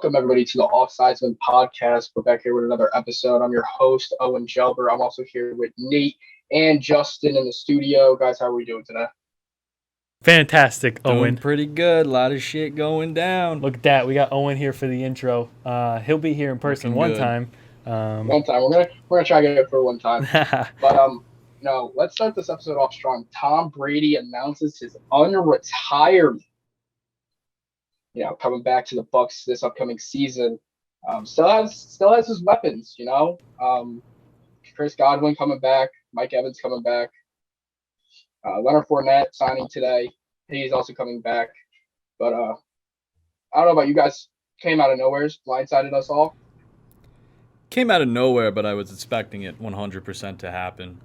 Welcome, everybody, to the Offsidesmen podcast. We're back here with another episode. I'm your host, Owen Gelber. I'm also here with Nate and Justin in the studio. Guys, how are we doing today? Fantastic, Doing Owen. pretty good. A lot of shit going down. Look at that. We got Owen here for the intro. He'll be here in person Looking one good. time. One time. We're gonna try to get it for one time. But let's start this episode off strong. Tom Brady announces his un-retirement. Coming back to the Bucs this upcoming season. Still has his weapons. Chris Godwin coming back, Mike Evans coming back, Leonard Fournette signing today. He's also coming back. But I don't know about you guys. Came out of nowhere, blindsided us all. Came out of nowhere, but I was expecting it 100% to happen.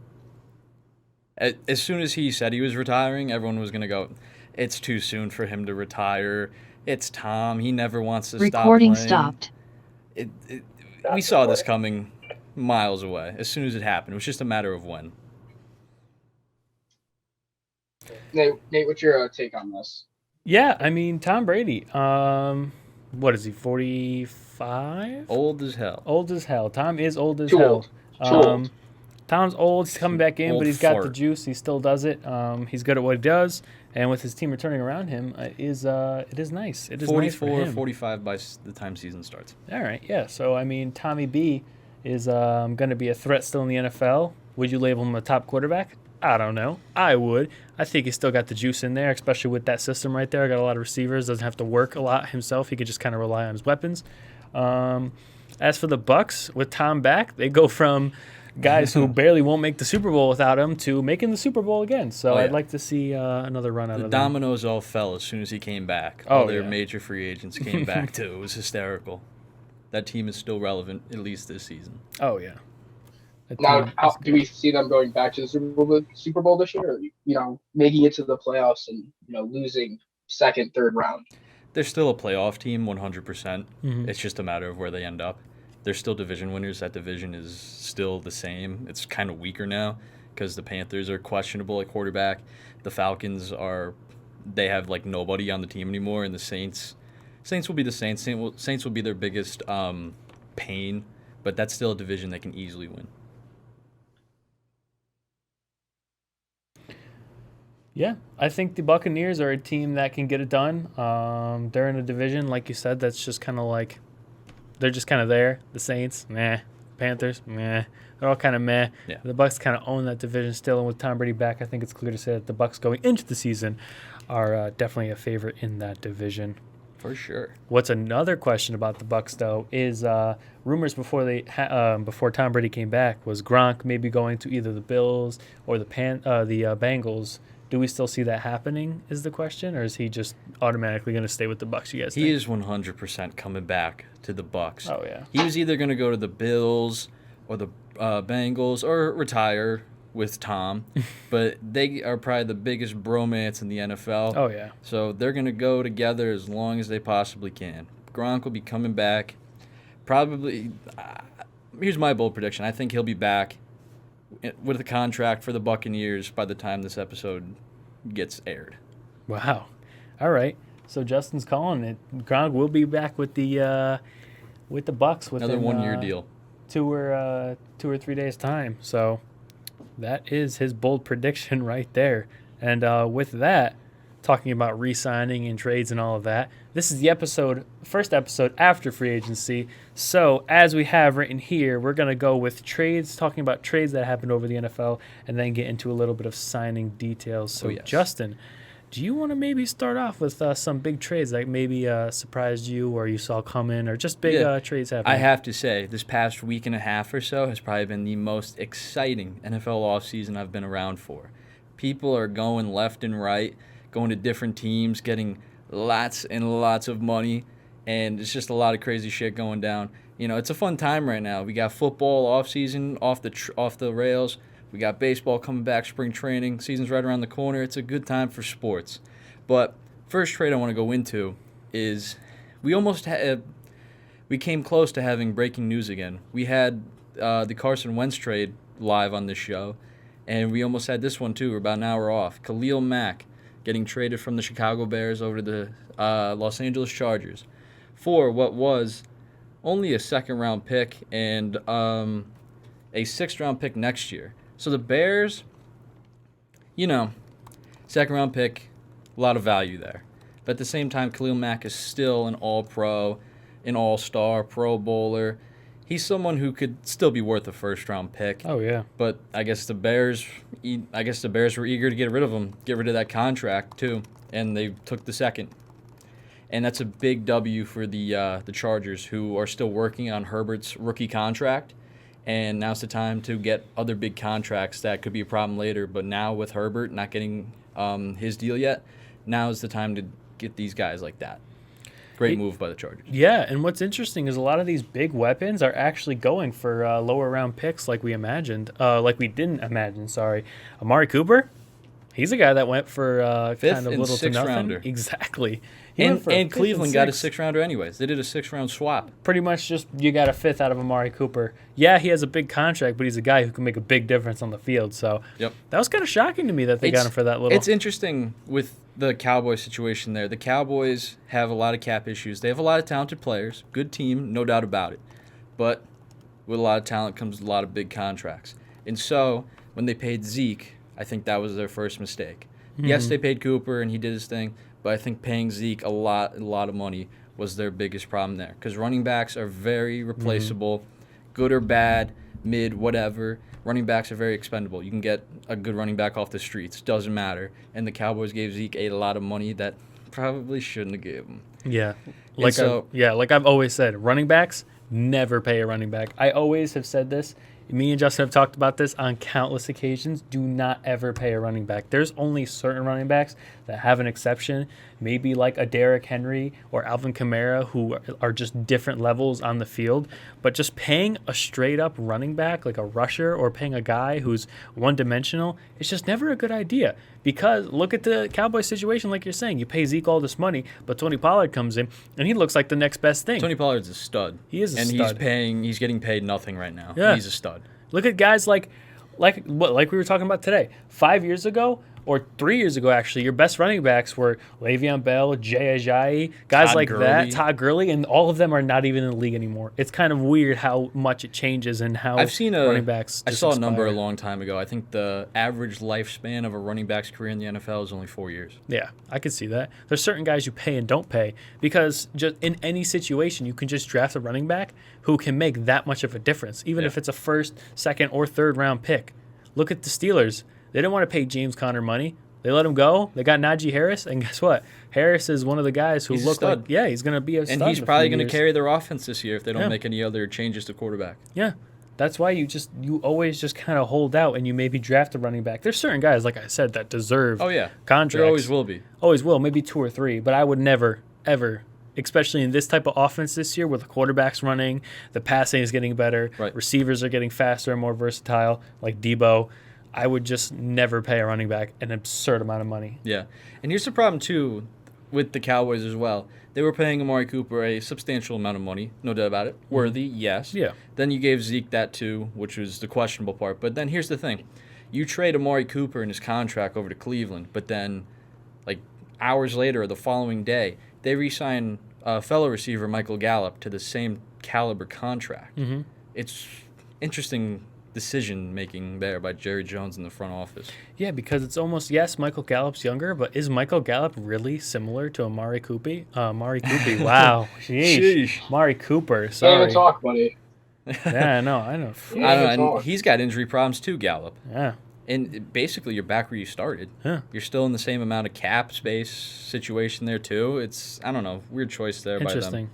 As soon as he said he was retiring, everyone was going to go, it's too soon for him to retire. It's Tom. He never wants to stop playing. Recording stopped. We saw this coming miles away. As soon as it happened, it was just a matter of when. Nate, what's your take on this? Yeah, I mean, Tom Brady. What is he, 45? Old as hell. Old as hell. Tom is old as Too hell. old. Too old. Tom's old. He's coming back in, Old but he's got the fart. juice. He still does it. He's good at what he does. And with his team returning around him, it is nice. It is 44, nice for him. 45 by the time season starts. All right, yeah. So, I mean, Tommy B is going to be a threat still in the NFL. Would you label him a top quarterback? I don't know. I would. I think he's still got the juice in there, especially with that system right there. Got a lot of receivers. Doesn't have to work a lot himself. He could just kind of rely on his weapons. As for the Bucs, with Tom back, they go from guys who barely won't make the Super Bowl without him to making the Super Bowl again. So I'd like to see another run out of them. The dominoes all fell as soon as he came back. Oh, All their yeah. major free agents came back, too. It was hysterical. That team is still relevant, at least this season. Oh, yeah. That Now, team is do we see them going back to the Super Bowl this year? Or, making it to the playoffs and losing second, third round? They're still a playoff team, 100%. Mhm. It's just a matter of where they end up. They're still division winners. That division is still the same. It's kind of weaker now because the Panthers are questionable at quarterback. The Falcons they have like nobody on the team anymore, and the Saints will be the Saints. Saints will be their biggest pain, but that's still a division they can easily win. Yeah, I think the Buccaneers are a team that can get it done. They're in a division, like you said, that's just kind of like they're just kind of there. The Saints, meh. Panthers, meh. They're all kind of meh. Yeah. The Bucs kind of own that division still, and with Tom Brady back, I think it's clear to say that the Bucs going into the season are definitely a favorite in that division. For sure. What's another question about the Bucs though is rumors before before Tom Brady came back was Gronk maybe going to either the Bills or the Bengals. Do we still see that happening is the question, or is he just automatically going to stay with the Bucs, you guys think? He is 100% coming back to the Bucs. Oh, yeah. He was either going to go to the Bills or the Bengals or retire with Tom, but they are probably the biggest bromance in the NFL. Oh, yeah. So they're going to go together as long as they possibly can. Gronk will be coming back. Probably, here's my bold prediction. I think he'll be back with a contract for the Buccaneers by the time this episode gets aired. Wow. All right. So Justin's calling it. Gronk will be back with the Bucs within Another one-year deal. 2 or 3 days time. So that is his bold prediction right there. And with that, talking about re-signing and trades and all of that, this is the first episode after free agency. So as we have written here, we're going to go with trades, talking about trades that happened over the NFL, and then get into a little bit of signing details. So yes. Justin, do you want to maybe start off with some big trades that maybe surprised you or you saw coming, or just big trades happening? I have to say, this past week and a half or so has probably been the most exciting NFL offseason I've been around for. People are going left and right, going to different teams, getting lots and lots of money, and it's just a lot of crazy shit going down. It's a fun time right now. We got football off-season, off the rails. We got baseball coming back, spring training. Season's right around the corner. It's a good time for sports. But first trade I want to go into is we came close to having breaking news again. We had the Carson Wentz trade live on this show, and we almost had this one too. We're about an hour off. Khalil Mack getting traded from the Chicago Bears over to the Los Angeles Chargers for what was only a second-round pick and a sixth-round pick next year. So the Bears, second-round pick, a lot of value there. But at the same time, Khalil Mack is still an all-pro, an all-star, Pro Bowler. He's someone who could still be worth a first-round pick. Oh, yeah. But I guess the Bears were eager to get rid of him, get rid of that contract too, and they took the second. And that's a big W for the Chargers, who are still working on Herbert's rookie contract. And now's the time to get other big contracts that could be a problem later. But now with Herbert not getting his deal yet, now's the time to get these guys like that. Great move by the Chargers. Yeah, and what's interesting is a lot of these big weapons are actually going for lower round picks like we didn't imagine, sorry. Amari Cooper, he's a guy that went for Fifth kind of and little to nothing. rounder. Exactly. And Cleveland got a sixth-rounder anyways. They did a sixth-round swap. Pretty much just you got a fifth out of Amari Cooper. Yeah, he has a big contract, but he's a guy who can make a big difference on the field. So Yep. that was kind of shocking to me that they got him for that little. It's interesting with the Cowboys situation there. The Cowboys have a lot of cap issues. They have a lot of talented players. Good team, no doubt about it. But with a lot of talent comes a lot of big contracts. And so when they paid Zeke, I think that was their first mistake. Mm-hmm. Yes, they paid Cooper, and he did his thing. But I think paying Zeke a lot of money was their biggest problem there. Because running backs are very replaceable, good or bad, mid, whatever. Running backs are very expendable. You can get a good running back off the streets. Doesn't matter. And the Cowboys gave Zeke a lot of money that probably shouldn't have given him. Yeah. Like I've always said, running backs never pay a running back. I always have said this. Me and Justin have talked about this on countless occasions. Do not ever pay a running back. There's only certain running backs that have an exception, maybe like a Derrick Henry or Alvin Kamara, who are just different levels on the field. But just paying a straight-up running back, like a rusher, or paying a guy who's one-dimensional, it's just never a good idea. Because look at the Cowboys situation, like you're saying. You pay Zeke all this money, but Tony Pollard comes in, and he looks like the next best thing. Tony Pollard's a stud. He is a stud. And he's getting paid nothing right now. Yeah. He's a stud. Look at guys like we were talking about today. 5 years ago, or 3 years ago, actually, your best running backs were Le'Veon Bell, Jay Ajayi, guys Todd like Gurley. that, Todd Gurley, and all of them are not even in the league anymore. It's kind of weird how much it changes and how running backs I just saw a expire. number a long time ago. I think the average lifespan of a running back's career in the NFL is only 4 years. Yeah, I could see that. There's certain guys you pay and don't pay because just in any situation, you can just draft a running back who can make that much of a difference, even if it's a first, second, or third round pick. Look at the Steelers. They didn't want to pay James Conner money. They let him go. They got Najee Harris, and guess what? Harris is one of the guys who He's a look stud. like he's going to be a stud. And he's in a probably few going to years. carry their offense this year if they don't Yeah. make any other changes to quarterback. Yeah, that's why you always just kind of hold out and you maybe draft a running back. There's certain guys, like I said, that deserve contracts. There always will be. Always will, maybe 2 or 3, but I would never, ever, especially in this type of offense this year where the quarterback's running, the passing is getting better, receivers are getting faster and more versatile, like Debo. I would just never pay a running back an absurd amount of money. Yeah. And here's the problem, too, with the Cowboys as well. They were paying Amari Cooper a substantial amount of money, no doubt about it. Worthy, yes. Yeah. Then you gave Zeke that, too, which was the questionable part. But then here's the thing. You trade Amari Cooper and his contract over to Cleveland, but then, like, hours later or the following day, they re-sign fellow receiver Michael Gallup to the same caliber contract. Mm-hmm. It's interesting decision-making there by Jerry Jones in the front office. Yeah, because it's almost, yes, Michael Gallup's younger, but is Michael Gallup really similar to Amari Cooper? Amari Cooper, wow. Sheesh. Amari Cooper, Can't sorry. even talk, buddy. Yeah, no, I know. I don't know. And he's got injury problems too, Gallup. Yeah. And basically, you're back where you started. Yeah. You're still in the same amount of cap space situation there, too. It's, I don't know, weird choice there by them. Interesting.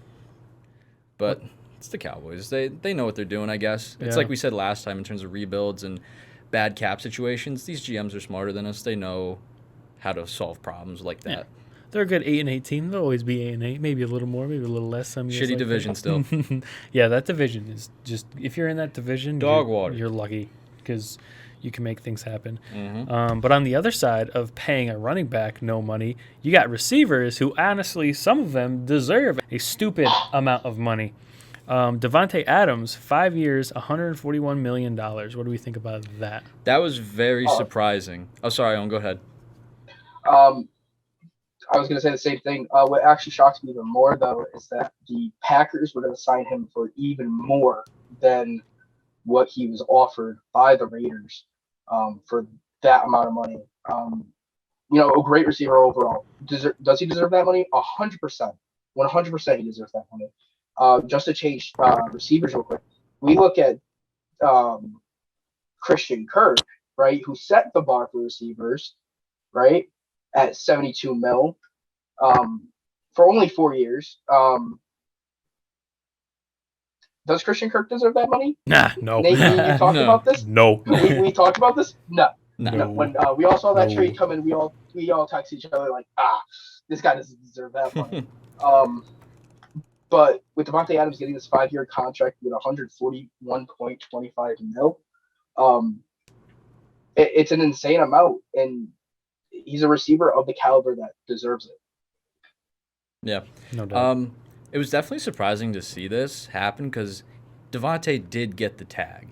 But it's the Cowboys. They know what they're doing, I guess. It's Yeah. like we said last time in terms of rebuilds and bad cap situations. These GMs are smarter than us. They know how to solve problems like that. Yeah. They're a good 8-8 team. They'll always be 8-8, maybe a little more, maybe a little less. Some years Shitty like division that. still. Yeah, that division is just, if you're in that division, Dog water. You're lucky because you can make things happen. Mm-hmm. But on the other side of paying a running back no money, you got receivers who honestly, some of them deserve a stupid amount of money. Devontae Adams, 5 years, $141 million. What do we think about that? That was very surprising. Oh, sorry, Owen, go ahead. I was going to say the same thing. What actually shocks me even more, though, is that the Packers were going to sign him for even more than what he was offered by the Raiders for that amount of money. A great receiver overall. Does he deserve that money? 100%. 100% he deserves that money. Just to change receivers real quick, we look at Christian Kirk, right, who set the bar for receivers, right, at 72 mil for only 4 years. Does Christian Kirk deserve that money? Nah, no. Nate, me and you talked No. about this? No. We talked about this? No. No. When we all saw that No. trade come in, we all text each other like, this guy doesn't deserve that money. But with Devontae Adams getting this 5-year contract with 141.25 mil, it's an insane amount, and he's a receiver of the caliber that deserves it. Yeah. No doubt. It was definitely surprising to see this happen because Devontae did get the tag.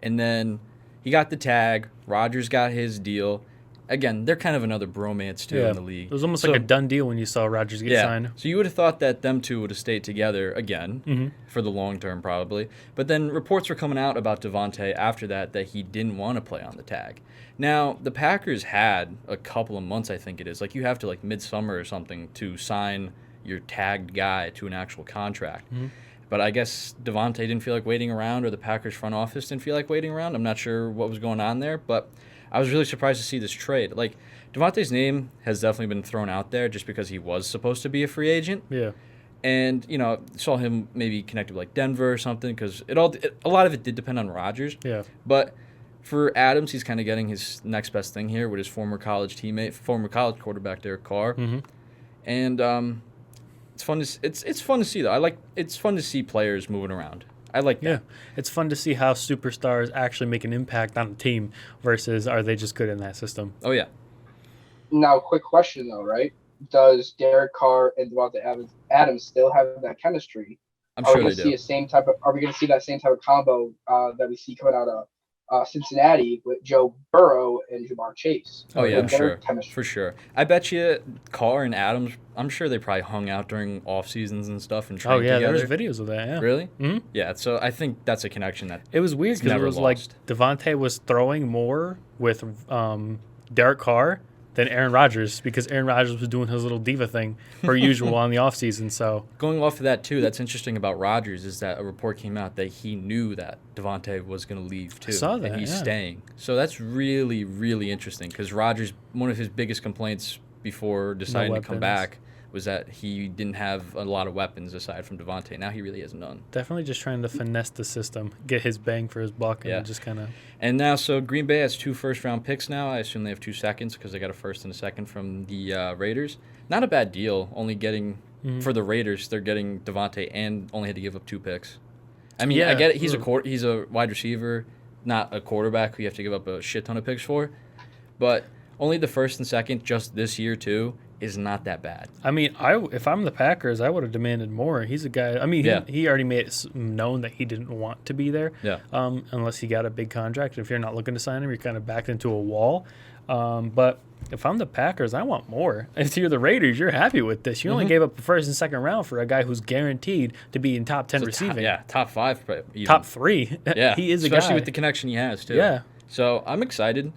And then he got the tag. Rodgers got his deal. Again, they're kind of another bromance, too, in the league. It was almost like a done deal when you saw Rodgers get signed. So you would have thought that them two would have stayed together again for the long term, probably. But then reports were coming out about Devontae after that he didn't want to play on the tag. Now, the Packers had a couple of months, I think it is. Like, you have to, midsummer or something to sign your tagged guy to an actual contract. But I guess Devontae didn't feel like waiting around, or the Packers front office didn't feel like waiting around. I'm not sure what was going on there, but I was really surprised to see this trade. Devontae's name has definitely been thrown out there just because he was supposed to be a free agent. Yeah. And, saw him maybe connected with Denver or something because a lot of it did depend on Rodgers. Yeah. But for Adams, he's kind of getting his next best thing here with his former college college quarterback Derek Carr. And it's fun to see though. It's fun to see players moving around. I like that. Yeah, it's fun to see how superstars actually make an impact on a team versus are they just good in that system. Oh yeah. Now, quick question though, right? Does Derek Carr and Devontae Adams still have that chemistry? I'm sure they do. Are we going to see that same type of combo that we see coming out of Cincinnati with Joe Burrow and Jamar Chase? Oh yeah, chemistry. For sure. I bet you Carr and Adams, I'm sure they probably hung out during off seasons and stuff and trained together. There's videos of that. Yeah. Really? Mm-hmm. Yeah. So I think that's a connection that it was weird because it was lost. Devontae was throwing more with Derek Carr than Aaron Rodgers because Aaron Rodgers was doing his little diva thing per usual on the offseason. So going off of that too, that's interesting about Rodgers is that a report came out that he knew that Devontae was going to leave too. I saw that, and he's staying. So that's really, really interesting because Rodgers, one of his biggest complaints before deciding to come back was that he didn't have a lot of weapons aside from Devontae. Now he really has none. Definitely just trying to finesse the system, get his bang for his buck, and just kind of. And now, so Green Bay has 2 first-round picks now. I assume they have 2 seconds because they got a first and a second from the Raiders. Not a bad deal. Only getting for the Raiders, they're getting Devontae and only had to give up 2 picks. I mean, I get it. He's a wide receiver, not a quarterback who you have to give up a shit ton of picks for. But only the first and second, just this year too, is not that bad. I mean, if I'm the Packers, I would have demanded more. He's a guy. I mean, he already made it known that he didn't want to be there. Yeah. Unless he got a big contract. If you're not looking to sign him, you're kind of backed into a wall. But if I'm the Packers, I want more. If you're the Raiders, you're happy with this. You only gave up the first and second round for a guy who's guaranteed to be in top 10 receiving. Top 5. Even. Top 3. Yeah. He is a guy. Especially with the connection he has, too. Yeah. So I'm excited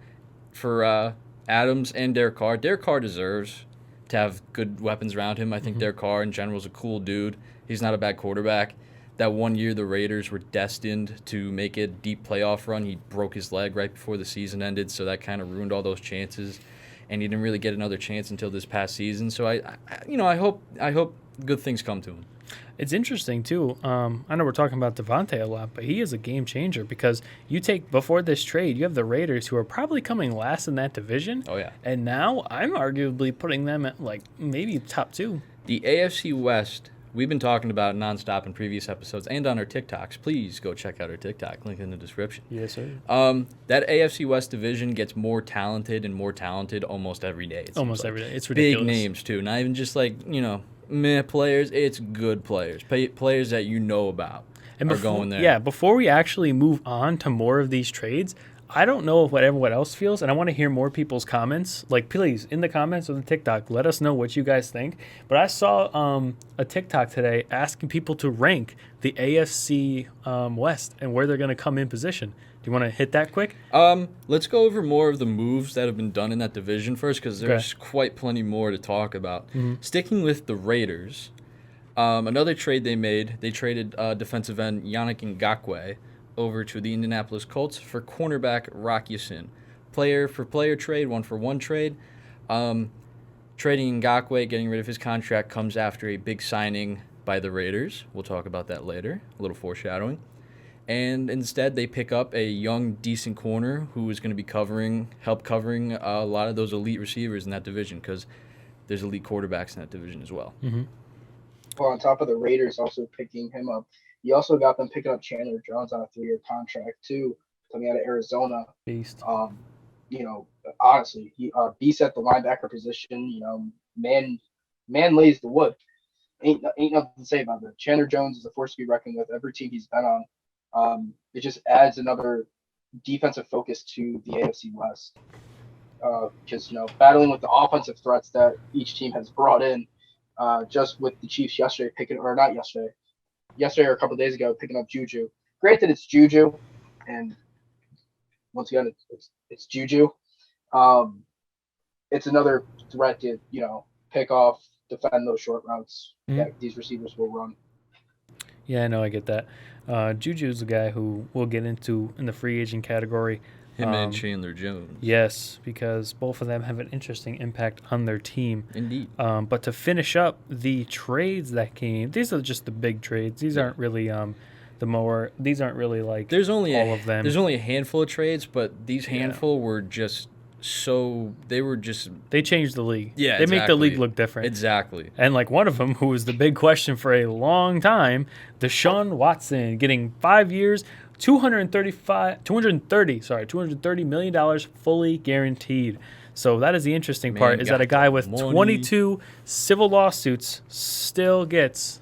for Adams and Derek Carr. Derek Carr deserves to have good weapons around him. I think Derek Carr in general is a cool dude. He's not a bad quarterback. That one year the Raiders were destined to make a deep playoff run. He broke his leg right before the season ended, so that kind of ruined all those chances. And he didn't really get another chance until this past season. So I hope good things come to him. It's interesting, too. I know we're talking about Devontae a lot, but he is a game changer because you take, before this trade, you have the Raiders who are probably coming last in that division. Oh, yeah. And now I'm arguably putting them at, maybe top 2. The AFC West, we've been talking about nonstop in previous episodes and on our TikToks. Please go check out our TikTok, link in the description. Yes, sir. That AFC West division gets more talented and more talented almost every day. Almost every day. It's ridiculous. Big names, too. Not even just meh players. It's good players. Players that you know about are going there. Yeah, before we actually move on to more of these trades, I don't know what everyone else feels, and I want to hear more people's comments. Like, please, in the comments on the TikTok, let us know what you guys think. But I saw a TikTok today asking people to rank the AFC West and where they're going to come in position. Do you want to hit that quick? Let's go over more of the moves that have been done in that division first, because there's quite plenty more to talk about. Sticking with the Raiders, another trade they made, they traded defensive end Yannick Ngakoue over to the Indianapolis Colts for cornerback Rock Ya-Sin. Player-for-player trade, one-for-one trade. Trading Ngakoue, getting rid of his contract, comes after a big signing by the Raiders. We'll talk about that later, a little foreshadowing. And instead, they pick up a young, decent corner who is going to be help covering a lot of those elite receivers in that division, because there's elite quarterbacks in that division as well. Well, on top of the Raiders also picking him up, you also got them picking up Chandler Jones on a 3-year contract too, coming out of Arizona. Beast. Honestly, he beast at the linebacker position. Man lays the wood. Ain't nothing to say about that. Chandler Jones is a force to be reckoned with. Every team he's been on. It just adds another defensive focus to the AFC West. Because battling with the offensive threats that each team has brought in, just with the Chiefs yesterday or a couple of days ago picking up Juju. Granted, it's Juju, and once again, it's Juju. It's another threat to pick off, defend those short routes that these receivers will run. Yeah, I know, I get that. Juju's a guy who we'll get into in the free agent category. Him and Chandler Jones. Yes, because both of them have an interesting impact on their team. Indeed. But to finish up the trades that came, these are just the big trades. These aren't really these aren't really like there's only all of them. There's only a handful of trades, but these handful were just they changed the league. Yeah, they make the league look different. Exactly. And like one of them, who was the big question for a long time, Deshaun Watson, getting 5 years, $230 million fully guaranteed. So that is the interesting part, is that a guy with 22 civil lawsuits still gets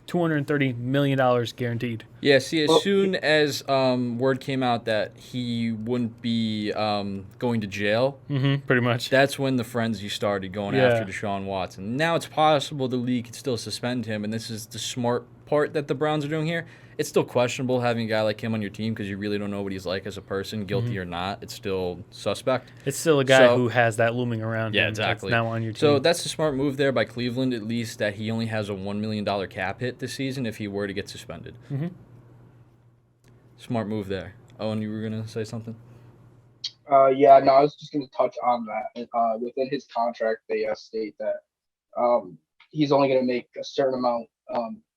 $230 million guaranteed. Yeah, see, as soon as word came out that he wouldn't be going to jail, pretty much, that's when the frenzy started going after Deshaun Watson. Now it's possible the league could still suspend him, and this is the smart part that the Browns are doing here. It's still questionable having a guy like him on your team because you really don't know what he's like as a person, guilty or not. It's still suspect. It's still a guy who has that looming around him. Yeah, exactly. Now on your team. So that's a smart move there by Cleveland, at least, that he only has a $1 million cap hit this season if he were to get suspended. Smart move there. Oh, and you were going to say something? I was just going to touch on that. Within his contract, they state that he's only going to make a certain amount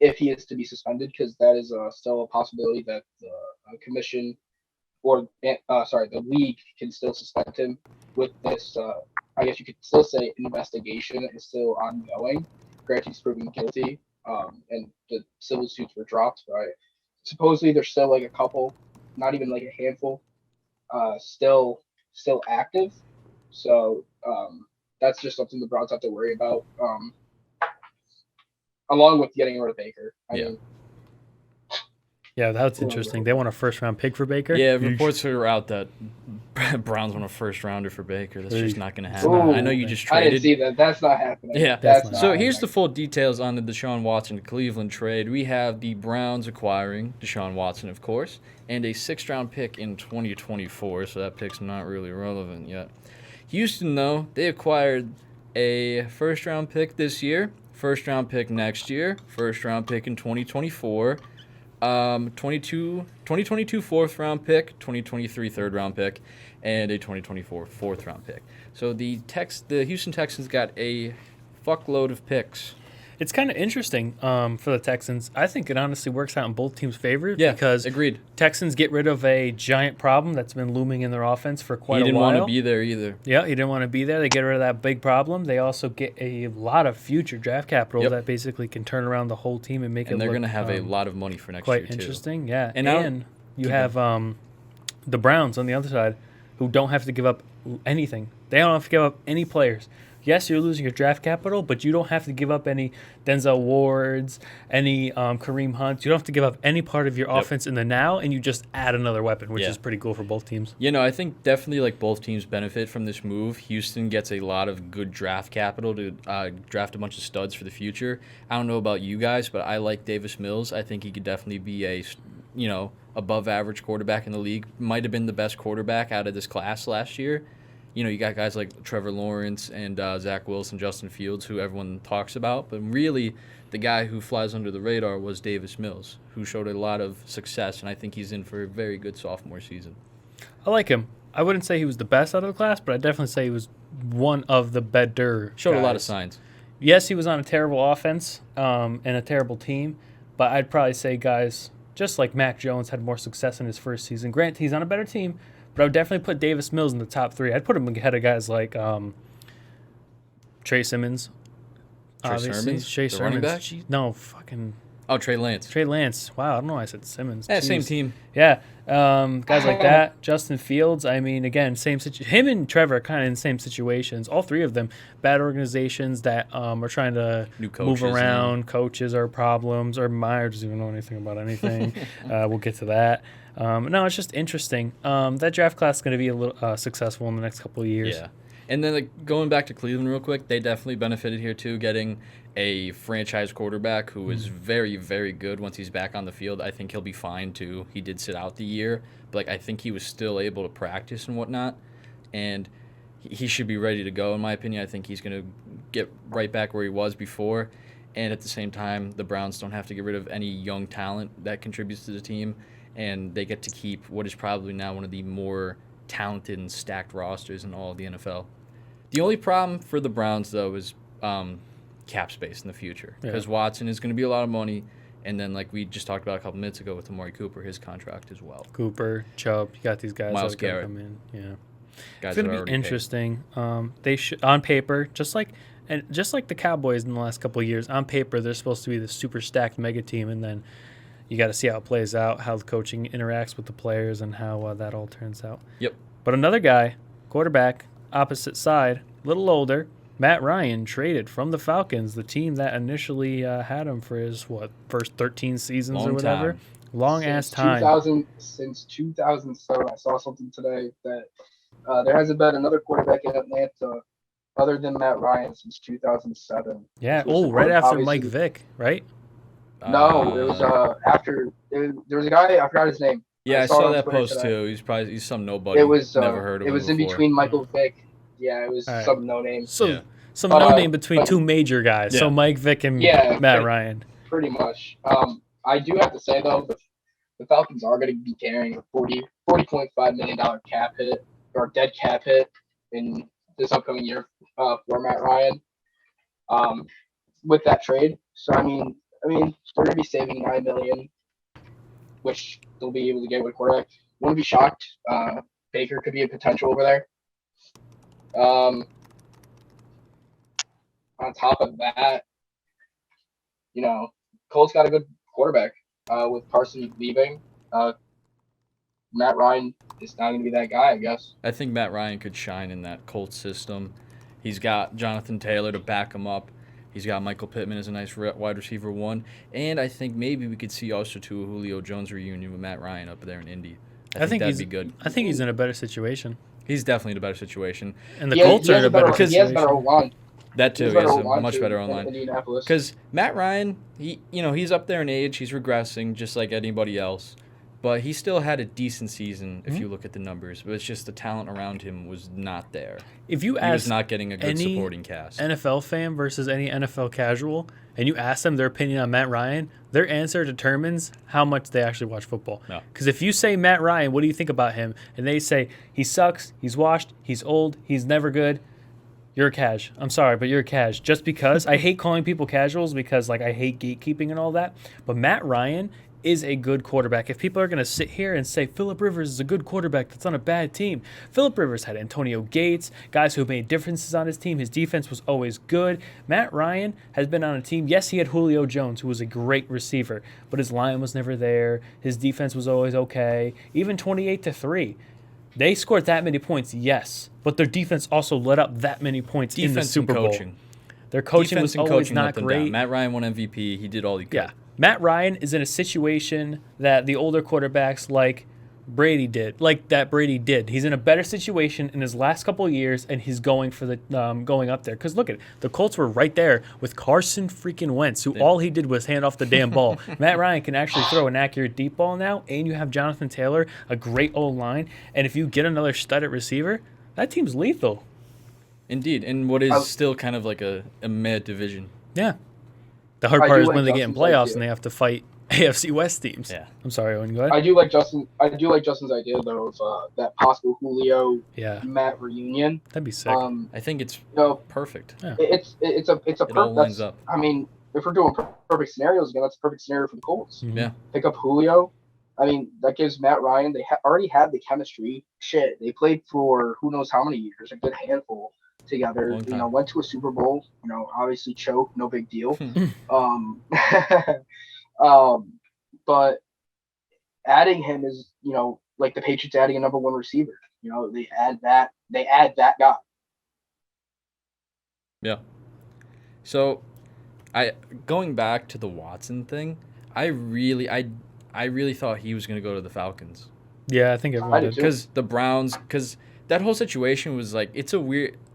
if he is to be suspended, because that is still a possibility that the commission the league can still suspend him with this. I guess you could still say investigation is still ongoing. Granted, he's proven guilty, and the civil suits were dropped. Right? Supposedly, there's still like a couple, not even like a handful, still active. So that's just something the Browns have to worry about. Along with getting rid of Baker. I mean, that's interesting. They want a first-round pick for Baker? Yeah, reports are out that Browns want a first-rounder for Baker. That's just not going to happen. Ooh, I know you just traded. I didn't see that. That's not happening. Yeah. So here's the full details on the Deshaun Watson to Cleveland trade. We have the Browns acquiring Deshaun Watson, of course, and a 6th-round pick in 2024, so that pick's not really relevant yet. Houston, though, they acquired a first-round pick this year, first-round pick next year, first-round pick in 2024, 2022 4th-round pick, 2023 3rd-round pick, and a 2024 4th-round pick. So the Houston Texans got a fuckload of picks. It's kind of interesting for the Texans. I think it honestly works out in both teams' favor. Yeah, because agreed. Texans get rid of a giant problem that's been looming in their offense for quite a while. He didn't want to be there either. Yeah, he didn't want to be there. They get rid of that big problem. They also get a lot of future draft capital that basically can turn around the whole team and make it look. And they're going to have a lot of money for next year, too. Quite interesting, yeah. And you have the Browns on the other side who don't have to give up anything. They don't have to give up any players. yes, you're losing your draft capital, but you don't have to give up any Denzel Wards, any Kareem Hunt. You don't have to give up any part of your offense in the now, and you just add another weapon, which is pretty cool for both teams. I think definitely like both teams benefit from this move. Houston gets a lot of good draft capital to draft a bunch of studs for the future. I don't know about you guys, but I like Davis Mills. I think he could definitely be a above average quarterback in the league. Might have been the best quarterback out of this class last year. You got guys like Trevor Lawrence and Zach Wilson, Justin Fields, who everyone talks about. But really, the guy who flies under the radar was Davis Mills, who showed a lot of success, and I think he's in for a very good sophomore season. I like him. I wouldn't say he was the best out of the class, but I'd definitely say he was one of the better Showed guys. a lot of signs. Yes, he was on a terrible offense and a terrible team, but I'd probably say guys just like Mac Jones had more success in his first season. Grant, he's on a better team, but I would definitely put Davis Mills in the top 3. I'd put him ahead of guys like Trey Simmons. Trey Sermons. Running back? No, fucking... Oh, Trey Lance. Trey Lance. Wow, I don't know why I said Simmons. Yeah, Jeez. same team. Yeah, guys like that. Justin Fields. I mean, again, same situation. Him and Trevor are kind of in the same situations. All three of them, bad organizations that are trying to move around. Coaches are problems. Or Meyer doesn't even know anything about anything. We'll get to that. No, it's just interesting. That draft class is going to be a little successful in the next couple of years. Yeah. And then going back to Cleveland real quick, they definitely benefited here too, getting a franchise quarterback who is very, very good once he's back on the field. I think he'll be fine too. He did sit out the year, but I think he was still able to practice and whatnot, and he should be ready to go. In my opinion, I think he's going to get right back where he was before, and at the same time, the Browns don't have to get rid of any young talent that contributes to the team, and they get to keep what is probably now one of the more talented and stacked rosters in all of the NFL. The only problem for the Browns, though, is cap space in the future, because Watson is going to be a lot of money, and then like we just talked about a couple minutes ago with Amari Cooper, his contract as well. Cooper, Chubb, you got these guys. Myles that are Garrett. come in. Yeah, Guys it's going to be interesting. They should, on paper, just like the Cowboys in the last couple of years, on paper they're supposed to be the super stacked mega team, and then you got to see how it plays out, how the coaching interacts with the players, and how that all turns out. Yep. But another guy, quarterback, opposite side, a little older, Matt Ryan, traded from the Falcons, the team that initially had him for his, first 13 seasons or whatever. Long-ass time. Since 2007, I saw something today that there hasn't been another quarterback in Atlanta other than Matt Ryan since 2007. Yeah, right after Mike Vick, right? No, it was after. There was a guy, I forgot his name. Yeah, I saw that post too. He's some nobody. It was never heard of him. It was before. in between Michael Vick. Yeah, it was some no name. So some no name between two major guys. Yeah. So Mike Vick and Matt Ryan. Pretty much. I do have to say though, the Falcons are going to be carrying a $40.5 million cap hit or dead cap hit in this upcoming year for Matt Ryan. With that trade, so I mean, they're going to be saving $9 million, which they'll be able to get with quarterback. Wouldn't be shocked. Baker could be a potential over there. On top of that, Colts got a good quarterback with Carson leaving. Matt Ryan is not going to be that guy, I guess. I think Matt Ryan could shine in that Colts system. He's got Jonathan Taylor to back him up. He's got Michael Pittman as a nice wide receiver 1. And I think maybe we could see also too a Julio Jones reunion with Matt Ryan up there in Indy. I think that'd be good. I think he's in a better situation. He's definitely in a better situation. And the Colts are in a better situation. He has better O-line. That too. He has a much better O-line. Because Matt Ryan, he's up there in age. He's regressing just like anybody else. But he still had a decent season if you look at the numbers. But it's just the talent around him was not there. If you ask he was not getting a good supporting cast. NFL fan versus any NFL casual, and you ask them their opinion on Matt Ryan, their answer determines how much they actually watch football. Because if you say Matt Ryan, what do you think about him? And they say he sucks, he's washed, he's old, he's never good. You're a cash. I'm sorry, but you're a cash. Just because I hate calling people casuals because I hate gatekeeping and all that. But Matt Ryan is a good quarterback. If people are going to sit here and say Phillip Rivers is a good quarterback that's on a bad team, Phillip Rivers had Antonio Gates, guys who made differences on his team. His defense was always good. Matt Ryan has been on a team. Yes, he had Julio Jones, who was a great receiver, but his line was never there. His defense was always okay. Even 28-3. They scored that many points, yes, but their defense also let up that many points in the Defense and Super Bowl. coaching. Their coaching Defense was and always coaching not let them great. down. Matt Ryan won MVP. He did all he could. Yeah. Matt Ryan is in a situation that the older quarterbacks like Brady did. He's in a better situation in his last couple of years, and he's going for the going up there. Because look at it. The Colts were right there with Carson freaking Wentz, who all he did was hand off the damn ball. Matt Ryan can actually throw an accurate deep ball now, and you have Jonathan Taylor, a great O-line. And if you get another stud at receiver, that team's lethal. Indeed. And what is still kind of like a mid division. Yeah. The hard I part do is like when they get in Justin's playoffs idea. and they have to fight AFC West teams. Yeah. I'm sorry, Owen, go ahead. I do like Justin's idea though of that possible Julio Yeah, Matt reunion. that'd be sick. I think it's perfect. It's a It all lines up. I mean, if we're doing perfect scenarios again, that's a perfect scenario for the Colts. Mhm. Yeah. Pick up Julio. I mean, that gives Matt Ryan. They already had the chemistry. Shit, they played for who knows how many years, a good handful together. Long time. Went to a Super Bowl. Obviously choked, no big deal. But adding him is, like the Patriots adding a number one receiver. They add that guy. Yeah. So, going back to the Watson thing, I really thought he was going to go to the Falcons. Yeah, I think I everyone do did. too. Because the Browns, because that whole situation was like,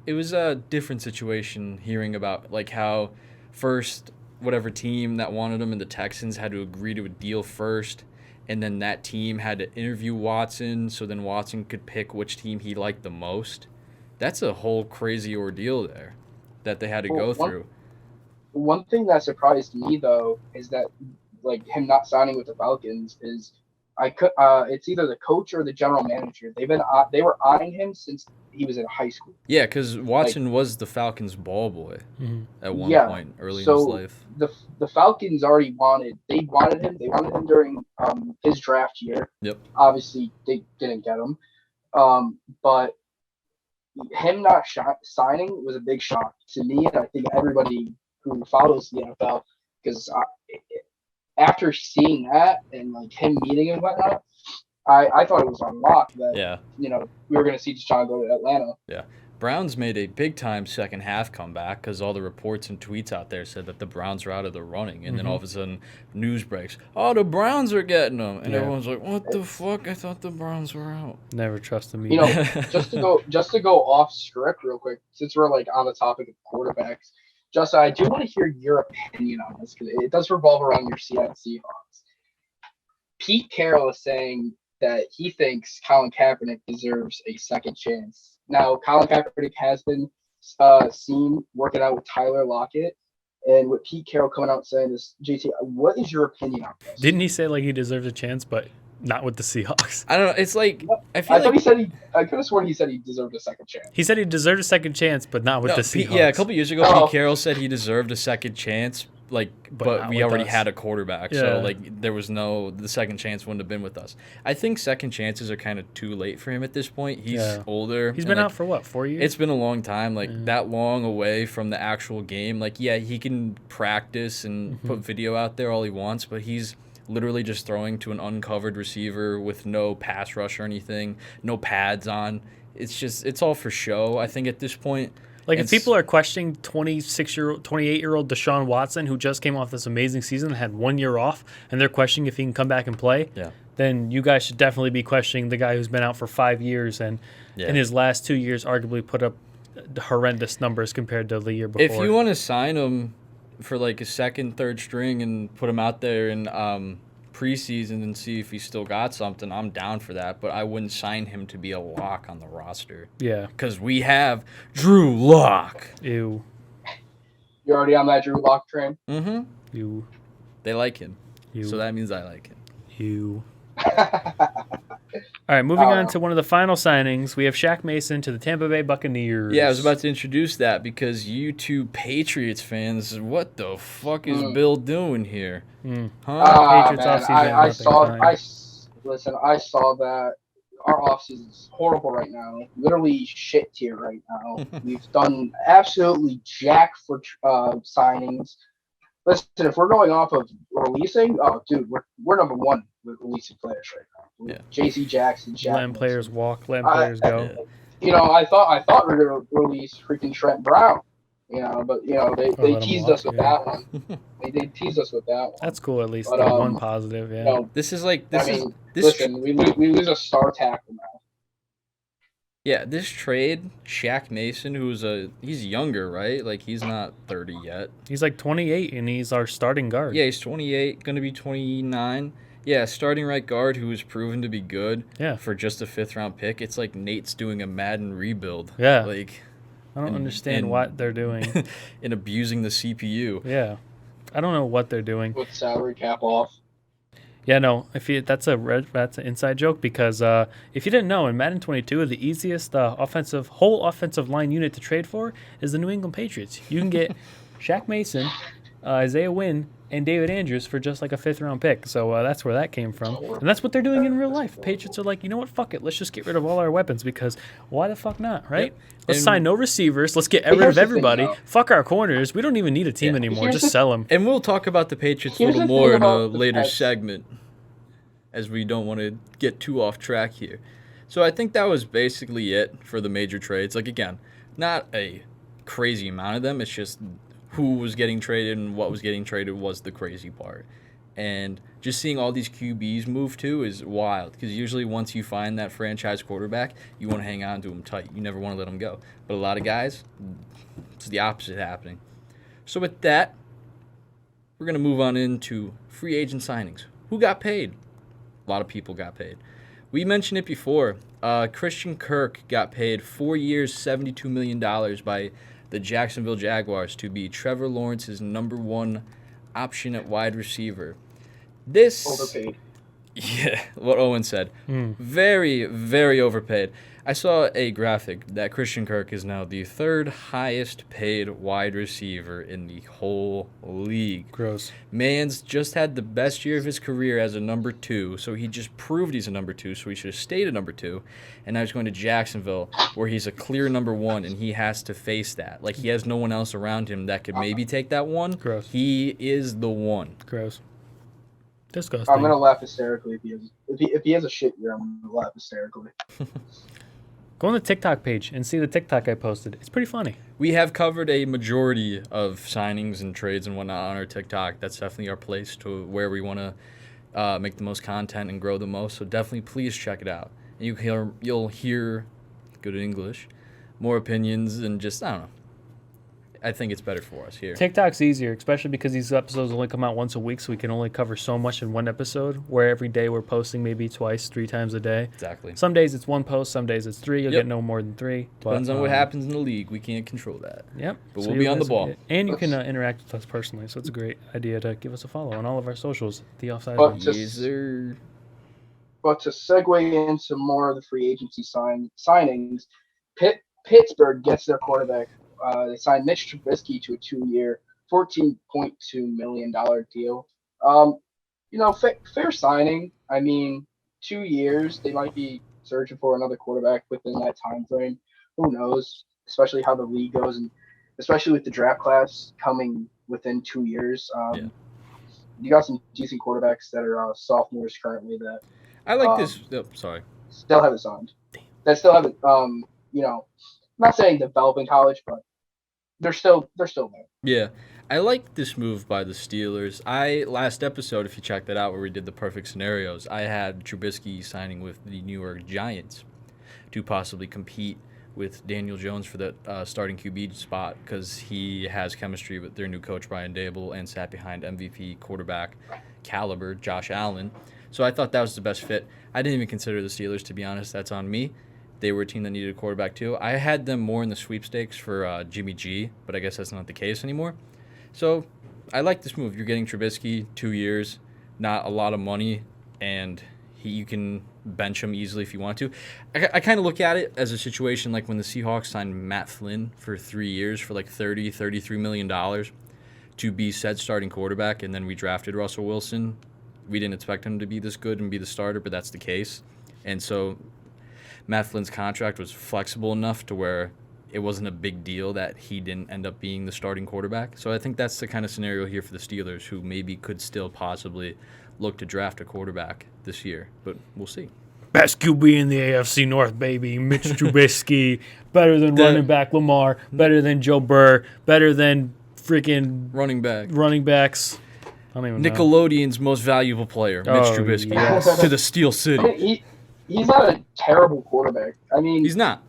it was a different situation hearing about like how first whatever team that wanted him and the Texans had to agree to a deal first, and then that team had to interview Watson, so then Watson could pick which team he liked the most. That's a whole crazy ordeal there that they had to go through. One thing that surprised me though is that like him not signing with the Falcons is it's either the coach or the general manager. They were eyeing him since he was in high school. Yeah, because Watson was the Falcons' ball boy at one point early in his life. The Falcons already wanted him. They wanted him during his draft year. Yep. Obviously, they didn't get him. But him not signing was a big shock to me, and I think everybody who follows the NFL, because after seeing that and like him meeting and whatnot, I thought it was on lock that we were going to see Deshaun go to Atlanta. Yeah. Browns made a big-time second half comeback because all the reports and tweets out there said that the Browns were out of the running. And then all of a sudden, news breaks. Oh, the Browns are getting them. And everyone's like, what the fuck? I thought the Browns were out. Never trust them. Just to go off script real quick, since we're like on the topic of quarterbacks, Justin, I do want to hear your opinion on this because it does revolve around your Seattle Seahawks. Pete Carroll is saying that he thinks Colin Kaepernick deserves a second chance. Now, Colin Kaepernick has been seen working out with Tyler Lockett, and with Pete Carroll coming out saying this, JT, what is your opinion on this? Didn't he say like he deserves a chance, but not with the Seahawks? I don't know. It's like I thought he said I could have sworn he said he deserved a second chance. He said he deserved a second chance, but not with the Seahawks. Yeah, a couple years ago, Pete Carroll said he deserved a second chance, but we already had a quarterback, so there was the second chance wouldn't have been with us. I think second chances are kind of too late for him at this point. He's older. He's been out for what, 4 years? It's been a long time, that long away from the actual game. He can practice and put video out there all he wants, but he's literally just throwing to an uncovered receiver with no pass rush or anything, no pads on. It's all for show, I think, at this point. Like, if people are questioning 28-year-old Deshaun Watson, who just came off this amazing season and had 1 year off, and they're questioning if he can come back and play, then you guys should definitely be questioning the guy who's been out for 5 years and in his last 2 years arguably put up horrendous numbers compared to the year before. If you want to sign him for like a second, third string and put him out there in preseason and see if he still got something, I'm down for that, but I wouldn't sign him to be a lock on the roster. Yeah. Because we have Drew Lock. Ew. You're already on that Drew Lock train? Mm-hmm. Ew. They like him. Ew. So that means I like him. Ew. All right, moving on to one of the final signings. We have Shaq Mason to the Tampa Bay Buccaneers. Yeah, I was about to introduce that because you two Patriots fans, what the fuck is Bill doing here? Huh? Patriots offseason. I saw that. Our offseason is horrible right now. Literally shit tier right now. We've done absolutely jack for signings. Listen, if we're going off of releasing, oh, dude, we're number one with releasing players right now. Yeah. J.C. Jackson, Shaq letting Mason. players walk, letting players go. I thought we were going to release freaking Trent Brown. But they Or let 'em teased walk, us with yeah. that one. They teased us with that one. That's cool. At least But, the one positive. Yeah. This is like this listen, we lose a star tackle now. Yeah, this trade, Shaq Mason, he's younger, right? Like, he's not 30 yet. He's like 28, and he's our starting guard. Yeah, he's 28, going to be 29. Yeah, starting right guard who was proven to be good for just a 5th-round pick. It's like Nate's doing a Madden rebuild. Yeah. Like, I don't understand what they're doing. And abusing the CPU. Yeah. I don't know what they're doing. With salary cap off. Yeah, no. That's an inside joke because if you didn't know, in Madden 22, the easiest whole offensive line unit to trade for is the New England Patriots. You can get Shaq Mason, Isaiah Wynn, and David Andrews for just like a 5th-round pick. So that's where that came from, and that's what they're doing in real life. Patriots are like, you know what? Fuck it. Let's just get rid of all our weapons because why the fuck not, right? Yep. Let's sign no receivers. Let's get rid of everybody. Fuck our corners. We don't even need a team anymore. Just sell them. And we'll talk about the Patriots a little more in a later segment, as we don't want to get too off track here. So I think that was basically it for the major trades. Like, again, not a crazy amount of them. It's just who was getting traded and what was getting traded was the crazy part. And just seeing all these QBs move too is wild because usually once you find that franchise quarterback, you want to hang on to him tight. You never want to let him go. But a lot of guys, it's the opposite happening. So with that, we're going to move on into free agent signings. Who got paid? A lot of people got paid. We mentioned it before. Christian Kirk got paid 4 years, $72 million by the Jacksonville Jaguars to be Trevor Lawrence's number 1 option at wide receiver. This overpaid. Yeah, what Owen said. Very, very overpaid. I saw a graphic that Christian Kirk is now the 3rd highest paid wide receiver in the whole league. Gross. Man's just had the best year of his career as a number 2, so he just proved he's a number 2, so he should have stayed a number 2. And now he's going to Jacksonville, where he's a clear number 1, and he has to face that. Like, he has no one else around him that could maybe take that one. Gross. He is the one. Gross. Disgusting. I'm gonna laugh hysterically if he has a shit year. I'm gonna laugh hysterically. Go on the TikTok page and see the TikTok I posted. It's pretty funny. We have covered a majority of signings and trades and whatnot on our TikTok. That's definitely our place to where we want to make the most content and grow the most. So definitely please check it out. And you'll hear good English, more opinions, and just, I don't know. I think it's better for us here. TikTok's easier, especially because these episodes only come out once a week, so we can only cover so much in one episode, where every day we're posting maybe 2-3 times a day. Exactly. Some days it's 1 post, some days it's 3. You'll get no more than 3. Depends on what happens in the league. We can't control that. Yep. But we'll be on the ball. And you can interact with us personally, so it's a great idea to give us a follow on all of our socials, the Offsidesmen. But to segue into more of the free agency signings, Pittsburgh gets their quarterback. They signed Mitch Trubisky to a 2-year, $14.2 million deal. Fair signing. I mean, 2 years. They might be searching for another quarterback within that time frame. Who knows? Especially how the league goes, and especially with the draft class coming within 2 years. You got some decent quarterbacks that are sophomores currently that I like this. Oh, sorry. Still haven't signed. That still haven't. I'm not saying develop in college, but they're still there. Yeah, I like this move by the Steelers. Last episode, if you check that out, where we did the perfect scenarios, I had Trubisky signing with the New York Giants to possibly compete with Daniel Jones for the starting QB spot because he has chemistry with their new coach Brian Daboll and sat behind MVP quarterback caliber Josh Allen. So I thought that was the best fit. I didn't even consider the Steelers, to be honest. That's on me. They were a team that needed a quarterback too. I had them more in the sweepstakes for Jimmy G, but I guess that's not the case anymore. So I like this move. You're getting Trubisky, 2 years, not a lot of money, and you can bench him easily if you want to. I kind of look at it as a situation like when the Seahawks signed Matt Flynn for 3 years for like $33 million to be said starting quarterback, and then we drafted Russell Wilson. We didn't expect him to be this good and be the starter, but that's the case. And so Matt Flynn's contract was flexible enough to where it wasn't a big deal that he didn't end up being the starting quarterback. So I think that's the kind of scenario here for the Steelers, who maybe could still possibly look to draft a quarterback this year. But we'll see. Best QB in the AFC North, baby. Mitch Trubisky. Better than running back Lamar. Better than Joe Burr. Better than freaking running backs. I don't even know. Nickelodeon's most valuable player, Mitch Trubisky, yes. to the Steel City. He's not a terrible quarterback. I mean, He's not.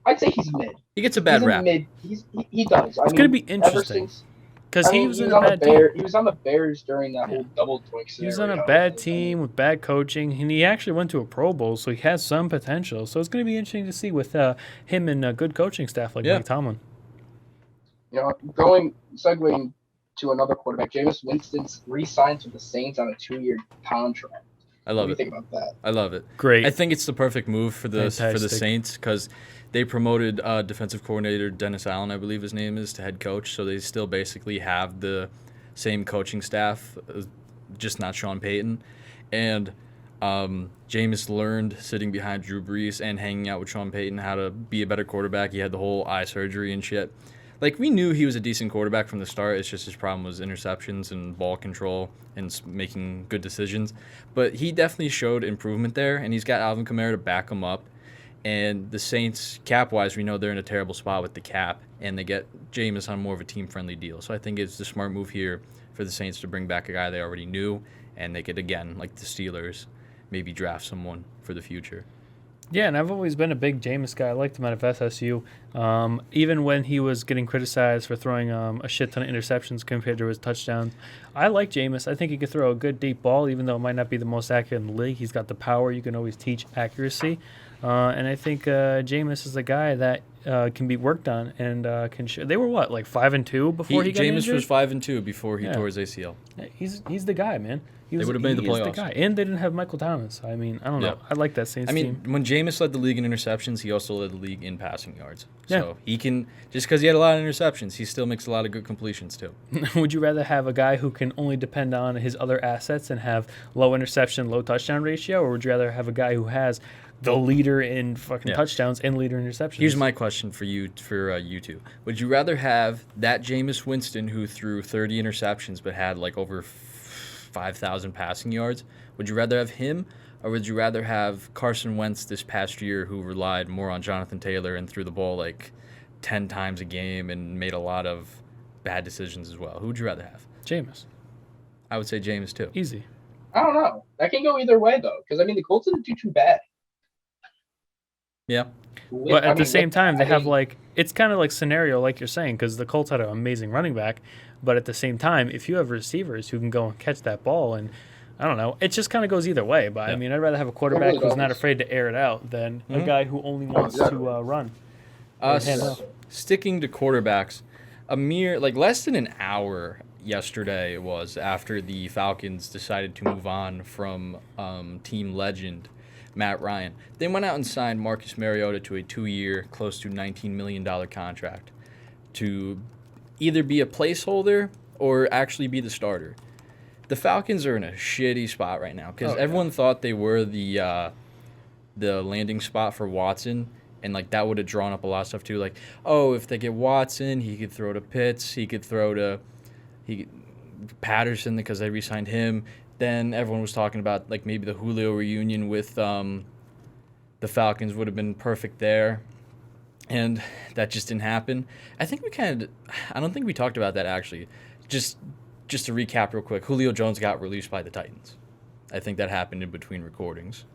I'd say he's mid. He gets a bad rap. He does. It's going to be interesting. Because he was in a bad team. He was on the Bears during that whole double twink scenario. He was on a bad team with bad coaching, and he actually went to a Pro Bowl, so he has some potential. So it's going to be interesting to see with him and a good coaching staff like Mike Tomlin. You know, segueing to another quarterback, Jameis Winston's re-signed with the Saints on a 2-year contract. I love it. What do you think about that? I love it. Great. I think it's the perfect move for the Saints because they promoted defensive coordinator Dennis Allen, I believe his name is, to head coach. So they still basically have the same coaching staff, just not Sean Payton. And Jameis learned sitting behind Drew Brees and hanging out with Sean Payton how to be a better quarterback. He had the whole eye surgery and shit. Like, we knew he was a decent quarterback from the start. It's just his problem was interceptions and ball control and making good decisions. But he definitely showed improvement there, and he's got Alvin Kamara to back him up. And the Saints, cap-wise, we know they're in a terrible spot with the cap, and they get Jameis on more of a team-friendly deal. So I think it's the smart move here for the Saints to bring back a guy they already knew, and they could, again, like the Steelers, maybe draft someone for the future. Yeah, and I've always been a big Jameis guy. I liked him out of FSU. Even when he was getting criticized for throwing a shit ton of interceptions compared to his touchdowns. I like Jameis. I think he could throw a good deep ball, even though it might not be the most accurate in the league. He's got the power. You can always teach accuracy. And I think Jameis is a guy that can be worked on and can show. They were what, like 5-2 before he got injured? Jameis was 5-2 before he tore his ACL. He's the guy, man. They would have made the playoffs. The guy. And they didn't have Michael Thomas. I mean, I don't know. I like that Saints team. When Jameis led the league in interceptions, he also led the league in passing yards. So he can, just because he had a lot of interceptions, he still makes a lot of good completions too. Would you rather have a guy who can only depend on his other assets and have low interception, low touchdown ratio, or would you rather have a guy who has the leader in fucking touchdowns and leader in interceptions? Here's my question for you two. Would you rather have that Jameis Winston who threw 30 interceptions but had like over 5,000 passing yards? Would you rather have him, or would you rather have Carson Wentz this past year who relied more on Jonathan Taylor and threw the ball like 10 times a game and made a lot of bad decisions as well? Who would you rather have? Jameis. I would say Jameis too. Easy. I don't know. That can go either way, though, because, I mean, the Colts didn't do too bad. Yeah. But at the same time, they have like, it's kind of like scenario like you're saying, because the Colts had an amazing running back. But at the same time, if you have receivers who can go and catch that ball, and I don't know, it just kind of goes either way. But I mean, I'd rather have a quarterback who's not afraid to air it out than a guy who only wants to run. Sticking to quarterbacks, a mere less than an hour yesterday it was after the Falcons decided to move on from team legend Matt Ryan. They went out and signed Marcus Mariota to a 2-year, close to $19 million contract to either be a placeholder or actually be the starter. The Falcons are in a shitty spot right now because everyone thought they were the landing spot for Watson, and like that would have drawn up a lot of stuff too. Like, oh, if they get Watson, he could throw to Pitts, he could throw to Patterson because they re-signed him. Then everyone was talking about like maybe the Julio reunion with the Falcons would have been perfect there. And that just didn't happen. I don't think we talked about that actually. Just to recap real quick, Julio Jones got released by the Titans. I think that happened in between recordings.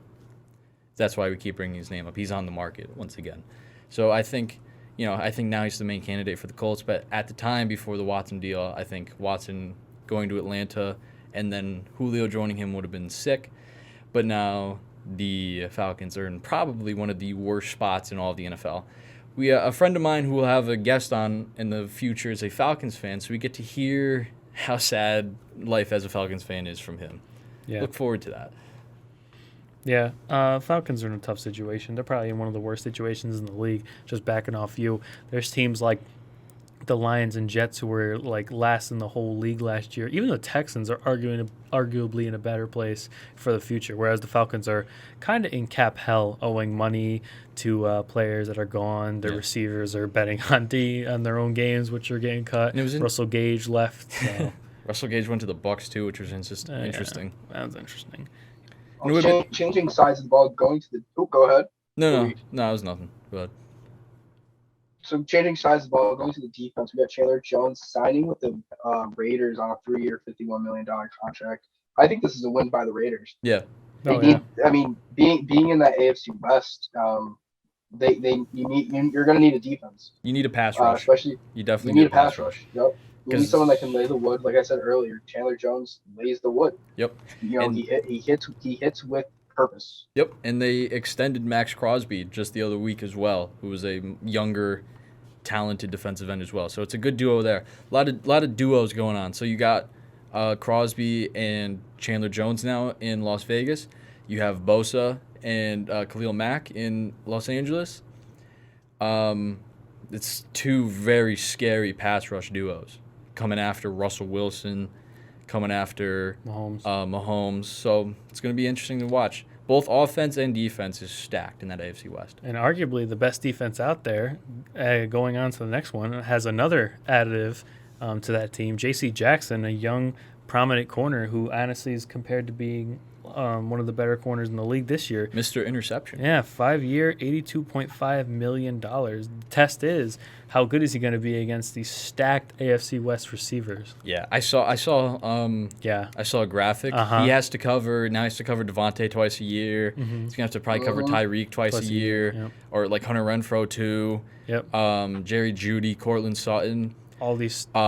That's why we keep bringing his name up. He's on the market once again. So I think now he's the main candidate for the Colts. But at the time before the Watson deal, I think Watson going to Atlanta and then Julio joining him would have been sick. But now the Falcons are in probably one of the worst spots in all of the NFL. A friend of mine who will have a guest on in the future is a Falcons fan, so we get to hear how sad life as a Falcons fan is from him. Yeah. Look forward to that. Yeah, Falcons are in a tough situation. They're probably in one of the worst situations in the league, just backing off you. There's teams like the Lions and Jets, who were like last in the whole league last year. Even the Texans are arguably in a better place for the future, whereas the Falcons are kind of in cap hell, owing money to players that are gone. Their receivers are betting on their own games, which are getting cut. Russell Gage left. So. Russell Gage went to the Bucks too, which was interesting. Yeah, that was interesting. Changing sides of the ball, going to the. Oh, go ahead. No, it was nothing. Go ahead. So changing sides of the ball, going to the defense, we got Chandler Jones signing with the Raiders on a 3-year, $51 million contract. I think this is a win by the Raiders. Yeah. I mean, being in that AFC West, you're going to need a defense. You need a pass rush. Especially you definitely need a pass rush. Yep. You need someone that can lay the wood. Like I said earlier, Chandler Jones lays the wood. Yep. He hits with purpose. Yep. And they extended Max Crosby just the other week as well, who was a younger, talented defensive end as well. So it's a good duo there. A lot of duos going on. So you got Crosby and Chandler Jones now in Las Vegas. You have Bosa and Khalil Mack in Los Angeles. It's two very scary pass rush duos coming after Russell Wilson, coming after Mahomes. So it's going to be interesting to watch. Both offense and defense is stacked in that AFC West. And arguably the best defense out there, going on to the next one, has another additive to that team. J.C. Jackson, a young, prominent corner who honestly is compared to being one of the better corners in the league this year. Mr. Interception. Yeah, 5-year, $82.5 million. The test is, how good is he going to be against these stacked AFC West receivers? Yeah, I saw a graphic. Uh-huh. He has to cover Devontae twice a year. Mm-hmm. He's gonna have to probably cover Tyreek twice a year. Yep. Or like Hunter Renfrow too. Yep. Jerry Jeudy, Cortland Sutton. All these. The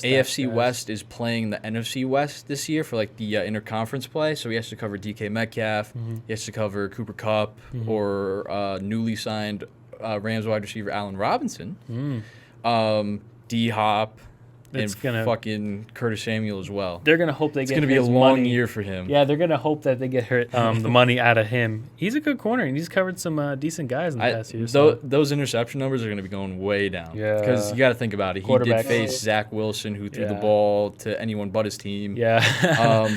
AFC guys. West is playing the NFC West this year for like the interconference play, so he has to cover DK Metcalf. Mm-hmm. He has to cover Cooper Kupp or newly signed Rams wide receiver Allen Robinson, D Hop, and fucking Curtis Samuel as well. They're gonna hope it's gonna be a long year for him. Yeah, they're gonna hope that they get the money out of him. He's a good corner, and he's covered some decent guys in the past year. So. Those interception numbers are gonna be going way down. Yeah, because you got to think about it. He did face Zach Wilson, who threw the ball to anyone but his team. Yeah.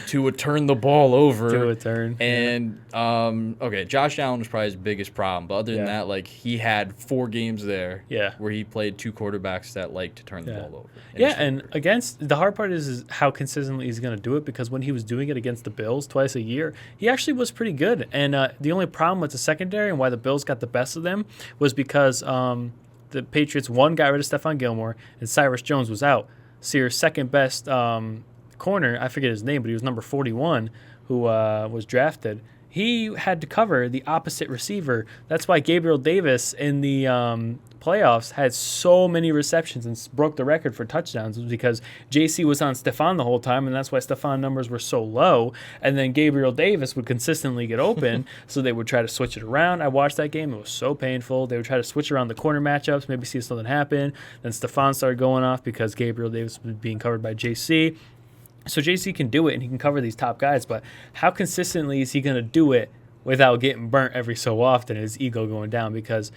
To turn the ball over. To a turn. And Josh Allen was probably his biggest problem. But other than that, like he had 4 games there. Where he played 2 quarterbacks that like to turn the ball over. And against the hard part is how consistently he's going to do it, because when he was doing it against the Bills twice a year, he actually was pretty good. And the only problem with the secondary and why the Bills got the best of them was because the Patriots, one, got rid of Stephon Gilmore, and Cyrus Jones was out. So your second best corner, I forget his name, but he was number 41, who was drafted. He had to cover the opposite receiver. That's why Gabriel Davis in the playoffs had so many receptions and broke the record for touchdowns, was because JC was on Stephon the whole time, and that's why Stephon numbers were so low. And then Gabriel Davis would consistently get open, so they would try to switch it around. I watched that game. It was so painful. They would try to switch around the corner matchups, maybe see something happen. Then Stephon started going off because Gabriel Davis was being covered by JC. So JC can do it, and he can cover these top guys, but how consistently is he going to do it without getting burnt every so often, his ego going down? Because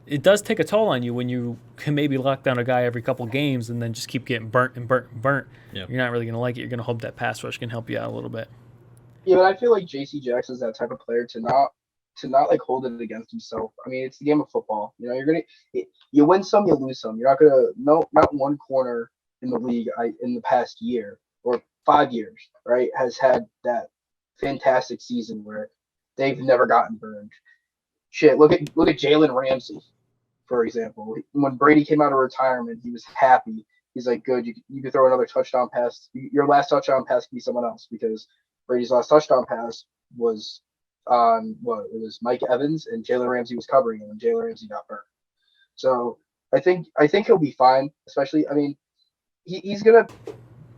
it does take a toll on you when you can maybe lock down a guy every couple games and then just keep getting burnt and burnt and burnt. Yep. You're not really going to like it. You're going to hope that pass rush can help you out a little bit. Yeah, but I feel like J.C. Jackson's that type of player to not like hold it against himself. I mean, it's the game of football. You know, you win some, you lose some. You're not not one corner in the league in the past year or 5 years, right, has had that fantastic season where they've never gotten burned. Shit, look at Jalen Ramsey, for example. When Brady came out of retirement, he was happy. He's like, good, you can throw another touchdown pass. Your last touchdown pass can be someone else, because Brady's last touchdown pass was on it was Mike Evans, and Jalen Ramsey was covering him, and Jalen Ramsey got burned. So I think he'll be fine. Especially, I mean, he's gonna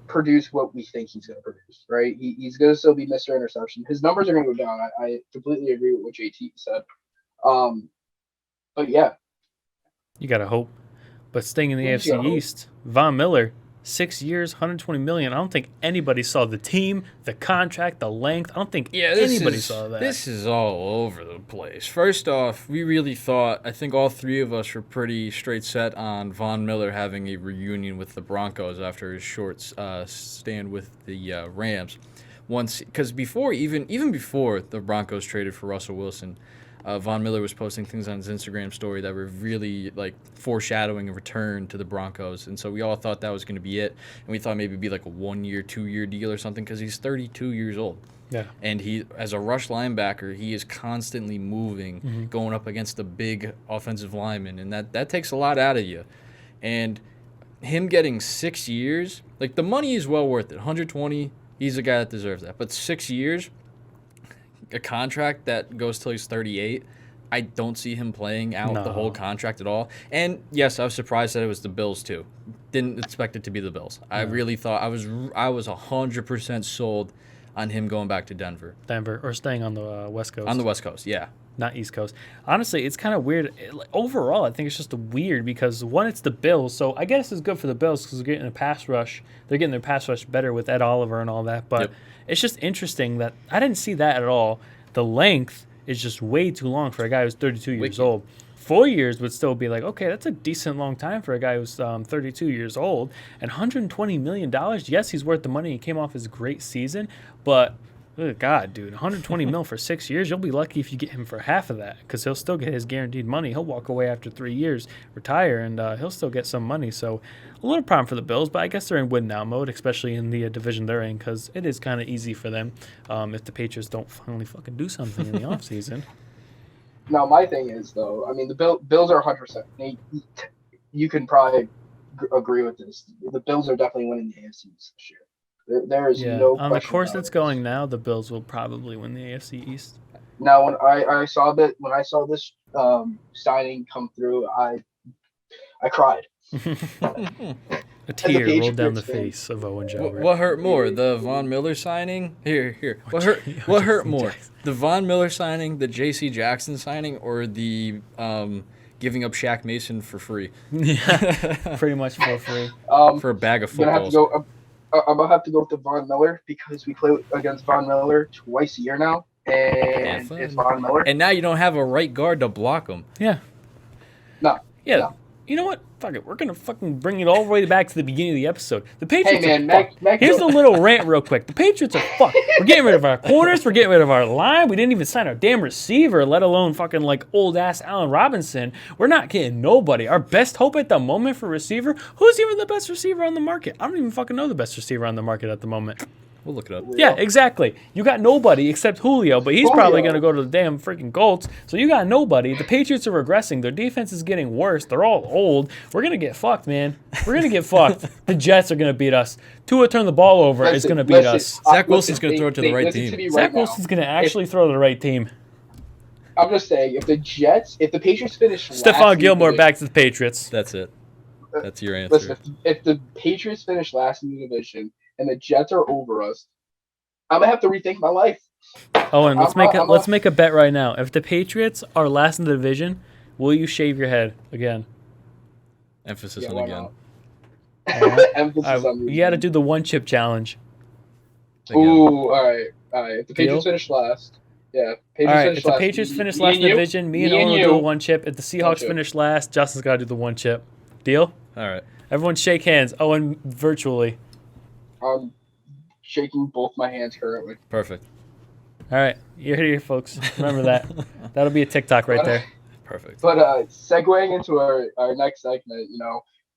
produce what we think he's gonna produce, right? He's gonna still be Mr. Interception. His numbers are gonna go down. I completely agree with what JT said. But yeah, you gotta hope. But staying in the AFC East, Von Miller 6 years, 120 million. I don't think anybody saw the team, the contract, the length. I don't think anybody saw that. This is all over the place. First off, we really thought, I think all three of us were pretty straight set on Von Miller having a reunion with the Broncos after his short stand with the Rams. Because even before the Broncos traded for Russell Wilson, Von Miller was posting things on his Instagram story that were really like foreshadowing a return to the Broncos, and so we all thought that was going to be it, and we thought maybe it'd be like a 1 year, 2 year deal or something because he's 32 years old. Yeah. And he, as a rush linebacker, he is constantly moving, going up against the big offensive lineman, and that takes a lot out of you. And him getting 6 years, like the money is well worth it. 120, he's a guy that deserves that. But 6 years, a contract that goes till he's 38, I don't see him playing out the whole contract at all. And yes, I was surprised that it was the Bills too. Didn't expect it to be the Bills. I really thought I was 100% sold on him going back to Denver or staying on the West Coast. On the West Coast, yeah. Not East Coast. Honestly, it's kind of weird. Overall, I think it's just weird because, one, it's the Bills. So I guess it's good for the Bills because they're getting a pass rush. They're getting their pass rush better with Ed Oliver and all that. But it's just interesting that I didn't see that at all. The length is just way too long for a guy who's 32 years old. 4 years would still be like, okay, that's a decent long time for a guy who's 32 years old. And $120 million, yes, he's worth the money. He came off his great season, but good God, dude, 120 mil for 6 years. You'll be lucky if you get him for half of that because he'll still get his guaranteed money. He'll walk away after 3 years, retire, and he'll still get some money. So a little problem for the Bills, but I guess they're in win now mode, especially in the division they're in because it is kind of easy for them if the Patriots don't finally fucking do something in the offseason. Now, my thing is, though, I mean, the Bills are 100%. You can probably agree with this. The Bills are definitely winning the AFC East this year. There is no question. On the course that's going now, the Bills will probably win the AFC East. Now, when I saw this signing come through, I cried. A tear rolled down the face of Owen Jobber. What hurt more, the Von Miller signing? Here. What hurt more, the Von Miller signing, the J.C. Jackson signing, or the giving up Shaq Mason for free? Yeah, pretty much for free. For a bag of footballs. I'm going to have to go with the Von Miller because we play against Von Miller twice a year now, and it's Von Miller. And now you don't have a right guard to block him. Yeah. No. Yeah. No. You know what? Fuck it. We're going to fucking bring it all the way back to the beginning of the episode. The Patriots are fucked. Here's a little rant real quick. The Patriots are fucked. We're getting rid of our corners. We're getting rid of our line. We didn't even sign our damn receiver, let alone fucking like old-ass Allen Robinson. We're not getting nobody. Our best hope at the moment for receiver, who's even the best receiver on the market? I don't even fucking know the best receiver on the market at the moment. We'll look it up. Yeah, exactly. You got nobody except Julio, but he's probably going to go to the damn freaking Colts. So you got nobody. The Patriots are regressing. Their defense is getting worse. They're all old. We're going to get fucked, man. We're going to get fucked. The Jets are going to beat us. Tua turn the ball over is going to beat us. Zach Wilson's going to throw it to the right team. Zach Wilson's going to actually throw to the right team. I'm just saying, if the Patriots finish last Stephon Gilmore back to the Patriots. That's it. That's your answer. Listen, if the Patriots finish last in the division and the Jets are over us, I'm gonna have to rethink my life. Oh, and let's make a bet right now. If the Patriots are last in the division, will you shave your head again? Emphasis on again. Emphasis on you got to do the one chip challenge. Ooh, all right. If the Patriots finish last, yeah. If the Patriots finish last in the division, me and Owen will do a one chip. If the Seahawks finish last, Justin's got to do the one chip. Deal? All right. Everyone shake hands. Owen virtually. Shaking both my hands currently. Perfect. All right. You're here, folks. Remember that. That'll be a TikTok right there. Perfect. But segueing into our next segment,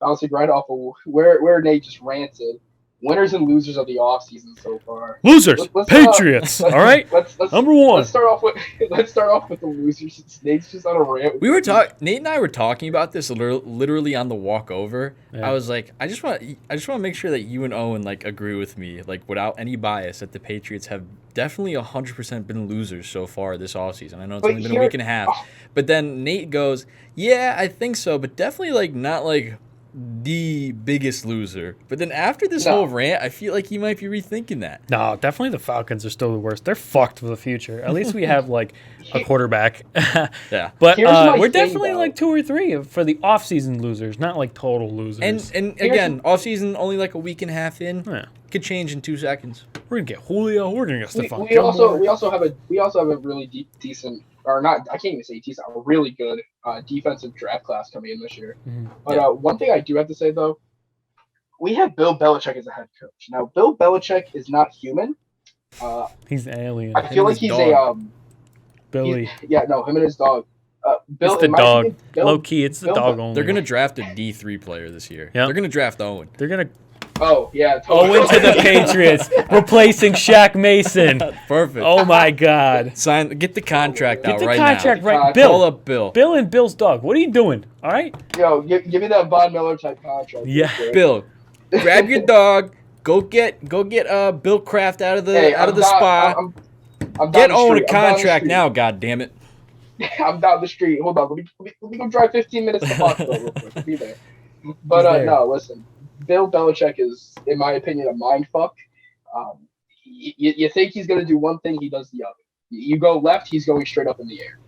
bouncing right off of where Nate just ranted, winners and losers of the offseason so far. Losers, Patriots. All right. Number one. Let's start off with the losers. Since Nate's just on a rant. Nate and I were talking about this literally on the walk over. Yeah. I was like, I just want to make sure that you and Owen agree with me, without any bias, that the Patriots have definitely 100% been losers so far this offseason. I know it's only been a week and a half, but then Nate goes, "Yeah, I think so, but definitely not the biggest loser. But then after this whole rant, I feel like he might be rethinking that. No, definitely the Falcons are still the worst. They're fucked for the future. At least we have like a quarterback. Yeah. But Here's my we're thing, definitely though. like 2 or 3 for the off-season losers, not like total losers. And again, offseason only like a week and a half in. Yeah. Could change in 2 seconds. We're gonna get Julio. We're gonna get Stephon we also have a really decent, or not, I can't even say decent, a really good defensive draft class coming in this year. Mhm. But one thing I do have to say though, we have Bill Belichick as a head coach. Now Bill Belichick is not human. He's an alien. I feel like he's dog. Billy. him and his dog. Bill, It's the in my dog. opinion, Bill- Low key, it's the Bill- dog only. They're going to draft a D3 player this year. Yep. They're going to draft Owen. They're gonna Oh yeah, totally. Owen to the Patriots, replacing Shaq Mason. Perfect. Oh my God. Get the contract Get out the right contract now. right. Call Bill. Call up Bill. Bill and Bill's dog. What are you doing? All right. Yo, give me that Von Miller type contract. Yeah. Bill, grab your dog. Go get Bill Kraft out of the spa. I'm Get down the Owen a street. I'm down the contract street. now. God damn it. I'm down the street. Hold on. Let me go drive 15 minutes to Foxville real quick. I'll be there. But He's there. no, listen. Bill Belichick is, in my opinion, a mind fuck. You think he's going to do one thing, he does the other. You go left, he's going straight up in the air.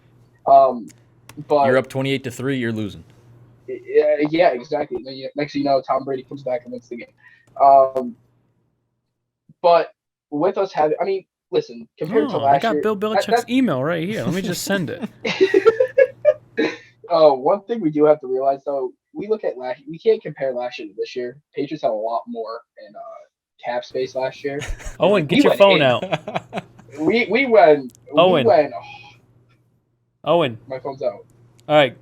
But You're up 28-3. You're losing. yeah, exactly. Next thing you know, Tom Brady comes back and wins the game. But with us having, I mean, listen, compared to Oh, I last got year, Bill Belichick's email right here. Let me just send it. one thing we do have to realize though, we can't compare last year to this year. Patriots had a lot more in cap space last year. Owen, get We your went phone in. out. We went. Owen. Owen. My phone's out. All right.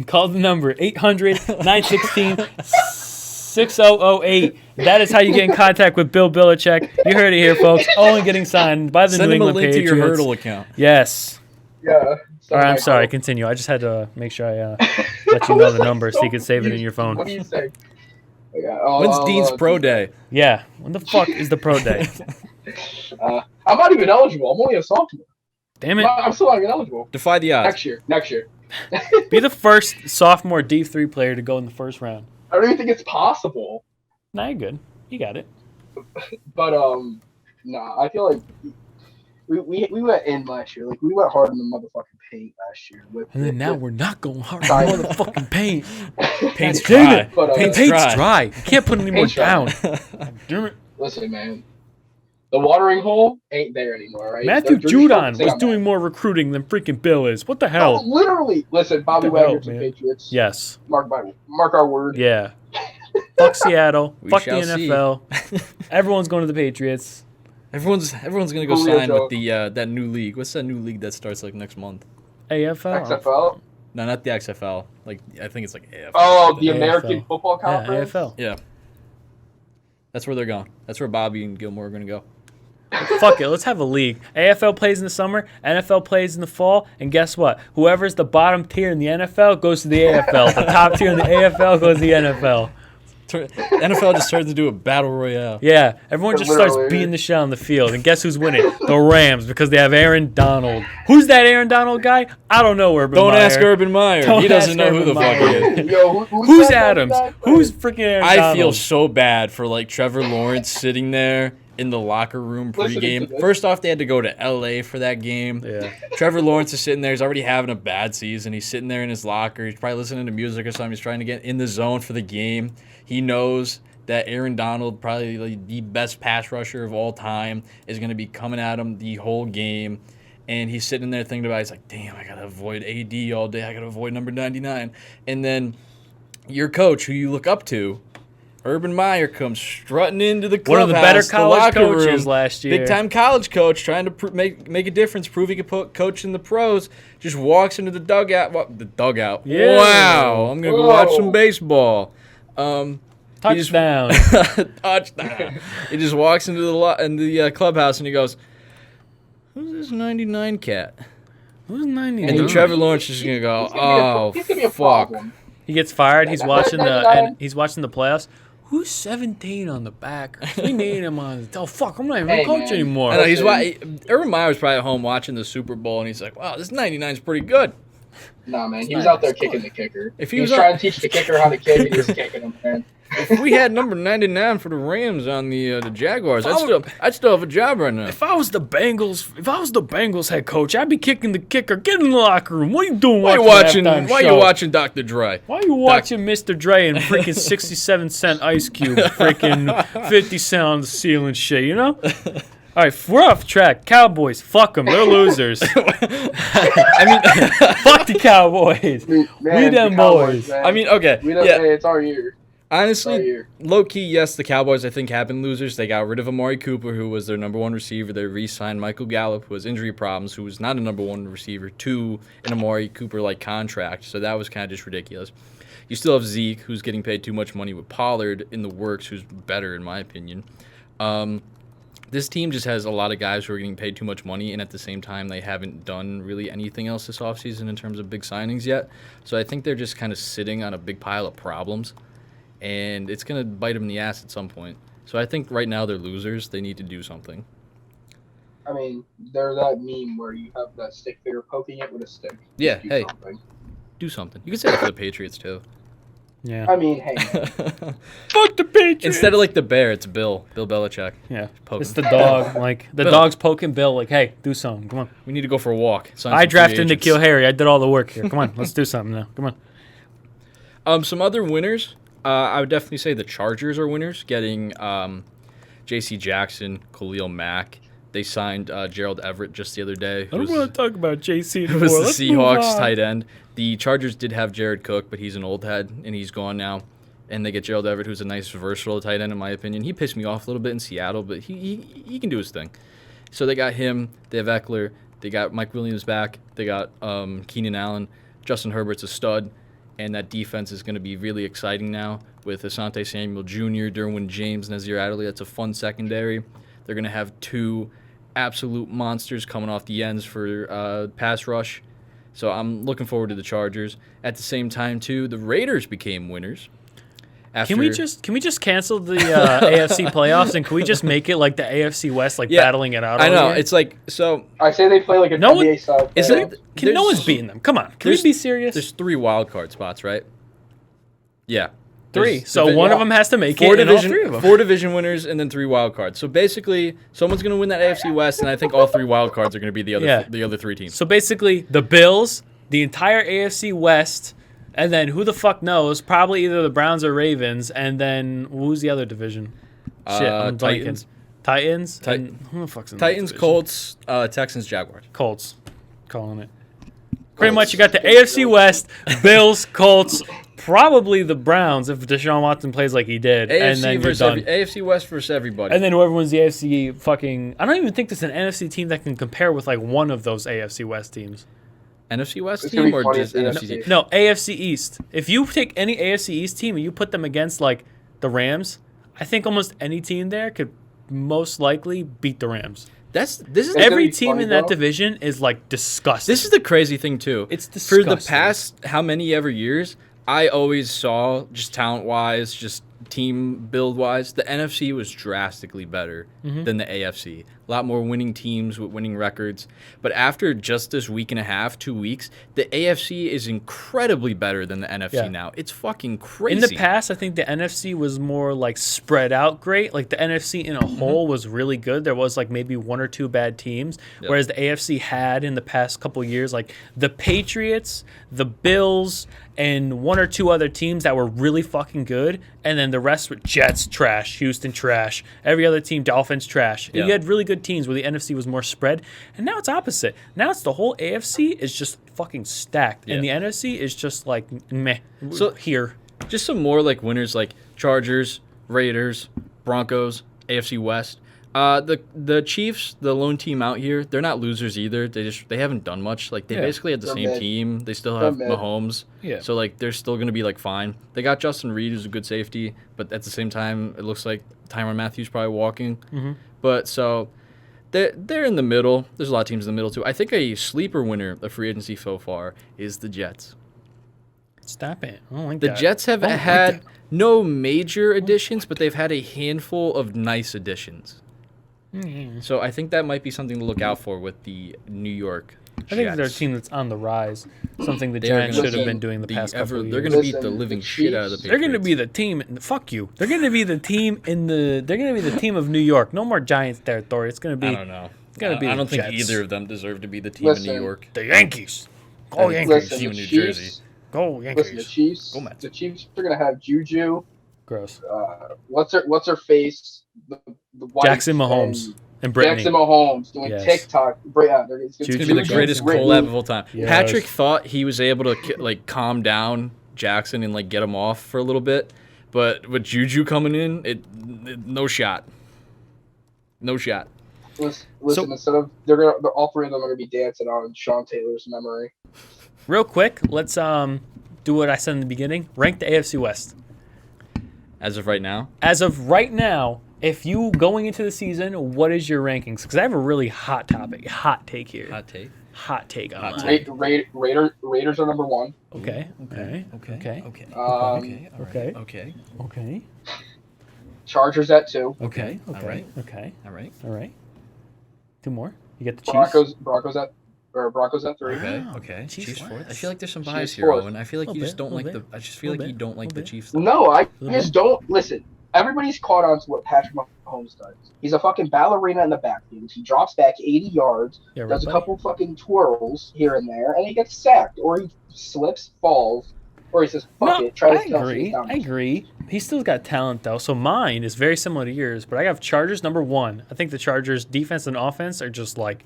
Call the number 800-916-6008. That is how you get in contact with Bill Belichick. You heard it here, folks. Owen getting signed by the Send New him a England link Patriots. to your Hurdle account. Yes. Yeah. All right, I'm sorry. Continue. I just had to make sure I let you know the number so you can save it in your phone. What do you say? Yeah, When's Dean's Pro Day? Yeah. When the fuck is the pro day? I'm not even eligible. I'm only a sophomore. Damn it. I'm still not even eligible. Defy the odds. Next year. Be the first sophomore D3 player to go in the first round. I don't even think it's possible. Nah, you're good. You got it. But I feel like we went in last year. Like we went hard in the motherfucking paint last year. And then now we're not going hard Sorry. on the fucking paint. Paint's Damn dry. it. But, Paint's dry. You can't put any more Paint's dry. down. Damn it. Listen, man. The watering hole ain't there anymore, right? Matthew They're just Judon focusing was on doing that. more recruiting than freaking Bill is. What the Oh, hell? literally. Listen, Bobby What the hell, Wagner to man? Patriots. Yes. Mark our word. Yeah. Fuck Seattle. We Fuck the shall see. NFL. Everyone's going to the Patriots. Everyone's gonna go Julio sign Jones. with the that new league. What's that new league that starts like next month? AFL. XFL. No, not the XFL. Like I think it's like AFL. Oh, the AFL. American Football Yeah, Conference. AFL. Yeah. That's where they're going. That's where Bobby and Gilmore are gonna go. Fuck it. Let's have a league. AFL plays in the summer. NFL plays in the fall. And guess what? Whoever's the bottom tier in the NFL goes to the AFL. The top tier in the AFL goes to the NFL. NFL just turns into a battle royale. Yeah, everyone just starts Literally. beating the shit on the field. And guess who's winning? The Rams, because they have Aaron Donald. Who's that Aaron Donald guy? I don't know, Urban Don't Meyer. ask Urban Meyer. Don't He doesn't ask know who the Urban fuck Meyer. he is. Yo, Who's that Adams? guy? Who's freaking Aaron I Donald? feel so bad for like Trevor Lawrence sitting there in the locker room Listening to pregame. this. First off, they had to go to LA for that game. Yeah. Trevor Lawrence is sitting there. He's already having a bad season. He's sitting there in his locker. He's probably listening to music or something. He's trying to get in the zone for the game. He knows that Aaron Donald, probably like the best pass rusher of all time, is going to be coming at him the whole game. And he's sitting there thinking about it. He's like, damn, I got to avoid AD all day. I got to avoid number 99. And then your coach, who you look up to, Urban Meyer, comes strutting into the clubhouse, One of the better the college locker coaches room, last year. big-time college coach, trying to make a difference, prove he could coach in the pros, just walks into the dugout. Yeah. Wow, I'm going to go watch Whoa. some baseball. Touchdown. Touchdown. He just walks into the clubhouse and he goes, who's this 99 cat? Who's 99? And then Trevor Lawrence is going to go, He's gonna be a fuck. problem. He gets fired. He's Yeah, watching the 99. and he's watching the playoffs. Who's 17 on the back? We need him on. Oh fuck! I'm not even Hey, a coach man. anymore. I know, Urban Meyer's probably at home watching the Super Bowl and he's like, wow, this 99 is pretty good. Nah, man, It's he was not- out there it's kicking cool. the kicker. If He he was was trying to teach the kicker how to kick, and he was kicking him, man. If we had number 99 for the Rams on the Jaguars, I'd still have a job right now. If I was the Bengals head coach, I'd be kicking the kicker. Get in the locker room. What are you doing? Why you watching Dr. Dre? Why are you watching Mr. Dre and freaking 67-cent Ice Cube, freaking 50 cent on the ceiling shit, you know? All right, we're off track. Cowboys, fuck them. They're losers. I mean, Fuck the Cowboys. Man, We them the Cowboys, boys. man. I mean, okay, yeah. Hey, it's our year. Honestly, low key, yes, the Cowboys I think have been losers. They got rid of Amari Cooper, who was their number one receiver. They re-signed Michael Gallup, who has injury problems, who was not a number one receiver, to an Amari Cooper-like contract. So that was kind of just ridiculous. You still have Zeke, who's getting paid too much money with Pollard in the works, who's better in my opinion. This team just has a lot of guys who are getting paid too much money, and at the same time, they haven't done really anything else this offseason in terms of big signings yet. So I think they're just kind of sitting on a big pile of problems, and it's going to bite them in the ass at some point. So I think right now they're losers. They need to do something. I mean, they're that meme where you have that stick figure poking it with a stick. Yeah, Do hey, something. do something. You can say that for the Patriots, too. Yeah. I mean, hey, Fuck the Patriots. Instead of like the bear, it's Bill Belichick. Yeah. Poke It's him. the dog. Like, the Bill. dog's poking Bill, like, hey, do something. Come on. We need to go for a walk. Sign I some free drafted agents. Nikhil Harry. I did all the work here. Come on. Let's do something now. Come on. Some other winners, I would definitely say the Chargers are winners, getting J.C. Jackson, Khalil Mack. They signed Gerald Everett just the other day. I don't want to talk about JC Who was the Seahawks tight end. The Chargers did have Jared Cook, but he's an old head, and he's gone now. And they get Gerald Everett, who's a nice, versatile tight end, in my opinion. He pissed me off a little bit in Seattle, but he can do his thing. So they got him. They have Eckler. They got Mike Williams back. They got Keenan Allen. Justin Herbert's a stud. And that defense is going to be really exciting now with Asante Samuel Jr., Derwin James, Nazir Adderley. That's a fun secondary. They're going to have two absolute monsters coming off the ends for pass rush. So I'm looking forward to the Chargers. At the same time, too, the Raiders became winners. Can we just cancel the AFC playoffs and can we just make it like the AFC West, like battling it out? I know. Year? It's like, so. I say they play like a No one- NBA style. No one's beating them. Come on. Can we be serious? There's 3 wild card spots, right? Yeah. 3. There's So one of them has to make it, and all 3 of them. 4 division winners and then 3 wild cards. So basically, someone's going to win that AFC West, and I think all 3 wild cards are going to be the other 3 teams. So basically, the Bills, the entire AFC West, and then who the fuck knows? Probably either the Browns or Ravens, and then who's the other division? Shit, I'm blanking. Titans. And who the fuck's in that Titans, division? Colts, Texans, Jaguars. Colts. Calling it. Pretty much, you got the AFC West, Bills, Colts, probably the Browns if Deshaun Watson plays like he did, and then you're done. AFC West versus everybody. And then whoever wins the AFC fucking... I don't even think there's an NFC team that can compare with like one of those AFC West teams. NFC West It's gonna team be or funny just if the NFC team? NFC No, AFC East. If you take any AFC East team and you put them against like the Rams, I think almost any team there could most likely beat the Rams. This is It's gonna Every be team funny, in that though. division is like disgusting. This is the crazy thing too. It's For the disgusting. past how many ever years, I always saw just talent wise, just team build wise, the NFC was drastically better than the AFC. A lot more winning teams with winning records. But after just this week and a half, 2 weeks, the AFC is incredibly better than the NFC now. It's fucking crazy. In the past, I think the NFC was more like spread out great. Like the NFC in a whole was really good. There was like maybe 1 or 2 bad teams, whereas the AFC had in the past couple years like the Patriots, the Bills, and 1 or 2 other teams that were really fucking good, and then the rest were Jets trash, Houston trash, every other team Dolphins trash. Yeah. You had really good teams where the NFC was more spread, and now it's opposite. Now it's the whole AFC is just fucking stacked, and the NFC is just like meh. So- Here. Just some more like winners like Chargers, Raiders, Broncos, AFC West. The Chiefs, the lone team out here, they're not losers either. They haven't done much. Like they basically had the They're same mid. team. They still have They're mid. Mahomes. Yeah. So like they're still gonna be like fine. They got Justin Reed, who's a good safety, but at the same time, it looks like Tyrann Mathieu's probably walking. But so they're in the middle. There's a lot of teams in the middle too. I think a sleeper winner of free agency so far is the Jets. Stop it. I don't like The that. Jets have I don't like had that. no major additions, but they've had a handful of nice additions. So I think that might be something to look out for with the New York I think they're a team that's on the rise. Something the They are Giants gonna should have be been doing the past couple of They're years. going to beat the Listen, living the shit out of the Chiefs- Patriots. They're going to be the team. Fuck you. They're going to be the team They're going to be the team of New York. No more Giants territory. It's going to I be don't know. gonna be I the don't think Jets. either of them deserve to be the team in Listen. New York. the Yankees. Go I think- Yankees. Listen, Team the in New Chiefs, Jersey. Go Listen, the Yankees. Chiefs. Go Mets. The Chiefs are gonna have Juju. Gross. What's her face? The wife Jackson Mahomes and and Brittany. Jackson Mahomes doing Yes. TikTok. It's going to be the Juju greatest Jackson. collab of all time. Yes. Patrick thought he was able to like calm down Jackson and like get him off for a little bit, but with Juju coming in, it no shot. No shot. Listen, instead of all three of them are gonna be dancing on Sean Taylor's memory. Real quick, let's do what I said in the beginning. Rank the AFC West. As of right now, As of right now, if you going into the season, what is your rankings? Because I have a really hot take here. hot take. Hot take on Hot mine. take. Raiders are number one. Okay. Okay. Okay. Okay. Okay. Okay. Okay. Okay. Chargers at 2. Okay. All right. Okay. All right. All right. Two more. You get the Chiefs. Broncos at 3. Okay. Wow. Okay. Chiefs Chiefs fourth. I fourth. feel like there's some Chiefs bias here, fourth. Owen. I feel like you Little just bit, don't like little the. I just feel like Little you bit, don't like the little bit. Chiefs. No, I Little just don't listen. Everybody's caught on to what Patrick Mahomes does. He's a fucking ballerina in the backfield. He drops back 80 yards, Yeah, does a buddy. couple fucking twirls here and there, and he gets sacked, or he slips, falls, or he says, fuck No, it, try I to tell agree. I agree. He's still got talent though. So mine is very similar to yours, but I have Chargers number 1. I think the Chargers defense and offense are just like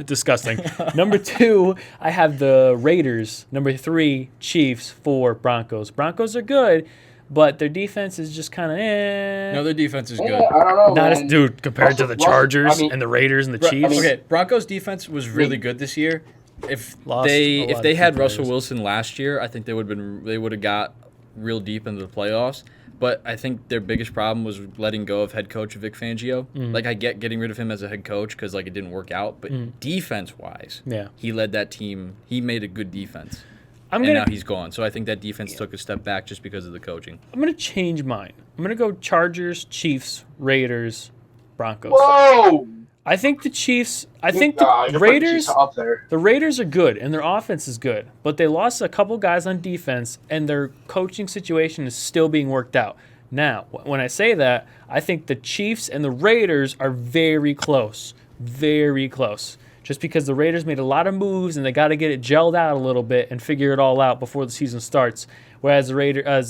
disgusting. Number 2, I have the Raiders. Number 3, Chiefs. 4, Broncos. Broncos are good, but their defense is just kind of No, their defense is Yeah, good. I don't know, Not man. as dude compared to the Russell- Chargers I mean- and the Raiders and the Chiefs. Okay, Broncos defense was really good this year. If Lost a lot if of they key had Russell players. Wilson last year, I think they would have got real deep into the playoffs. But I think their biggest problem was letting go of head coach Vic Fangio. Like I get getting rid of him as a head coach because like it didn't work out, but defense wise, Yeah. he led that team. He made a good defense, I'm and gonna now he's gone. So I think that defense took a step back just because of the coaching. I'm gonna change mine. I'm gonna go Chargers, Chiefs, Raiders, Broncos. Whoa! I think the Chiefs. I think Nah, the you're putting Raiders. Chiefs up there. The Raiders are good and their offense is good, but they lost a couple guys on defense, and their coaching situation is still being worked out. Now, when I say that, I think the Chiefs and the Raiders are very close, very close. Just because the Raiders made a lot of moves and they got to get it gelled out a little bit and figure it all out before the season starts. Whereas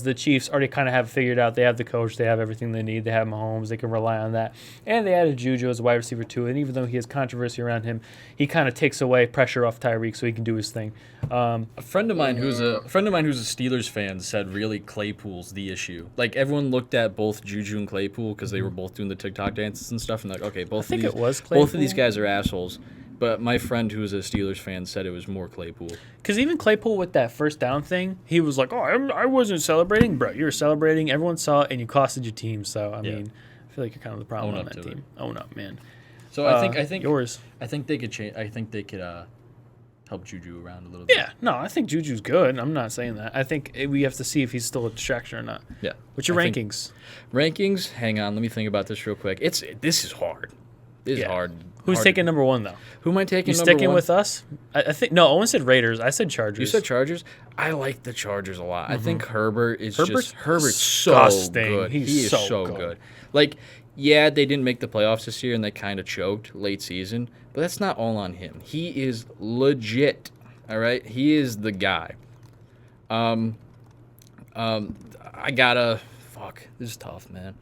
the Chiefs already kind of have it figured out. They have the coach, they have everything they need. They have Mahomes, they can rely on that. And they added Juju as a wide receiver too. And even though he has controversy around him, he kind of takes away pressure off Tyreek so he can do his thing. A friend of mine who's a Steelers fan said really Claypool's the issue. Like everyone looked at both Juju and Claypool because they were both doing the TikTok dances and stuff, and like okay, both think of it was both of these Claypool. guys are assholes. But my friend who's a Steelers fan said it was more Claypool. Because even Claypool with that first down thing, he was like, I wasn't celebrating. Bro, you were celebrating. Everyone saw it, and you costed your team. So, I mean, I feel like you're kind of the problem Own on up that to team. Own up, man. So I think yours. I think they could change. I think they could help Juju around a little bit. Yeah, no, I think Juju's good. I'm not saying that. I think we have to see if he's still a distraction or not. Yeah. What's your I think- rankings? Rankings. Hang on, let me think about this real quick. This is hard. This is Yeah. hard. Who's hard taking to- number 1, though? Who am I taking? You number sticking one? with us? I think no. Owen said Raiders. I said Chargers. You said Chargers. I like the Chargers a lot. I think Herbert is Herbert's Herbert's so disgusting. good. He's He is so so good. good. Like, yeah, they didn't make the playoffs this year and they kind of choked late season, but that's not all on him. He is legit. All right, he is the guy. I gotta fuck. This is tough, man.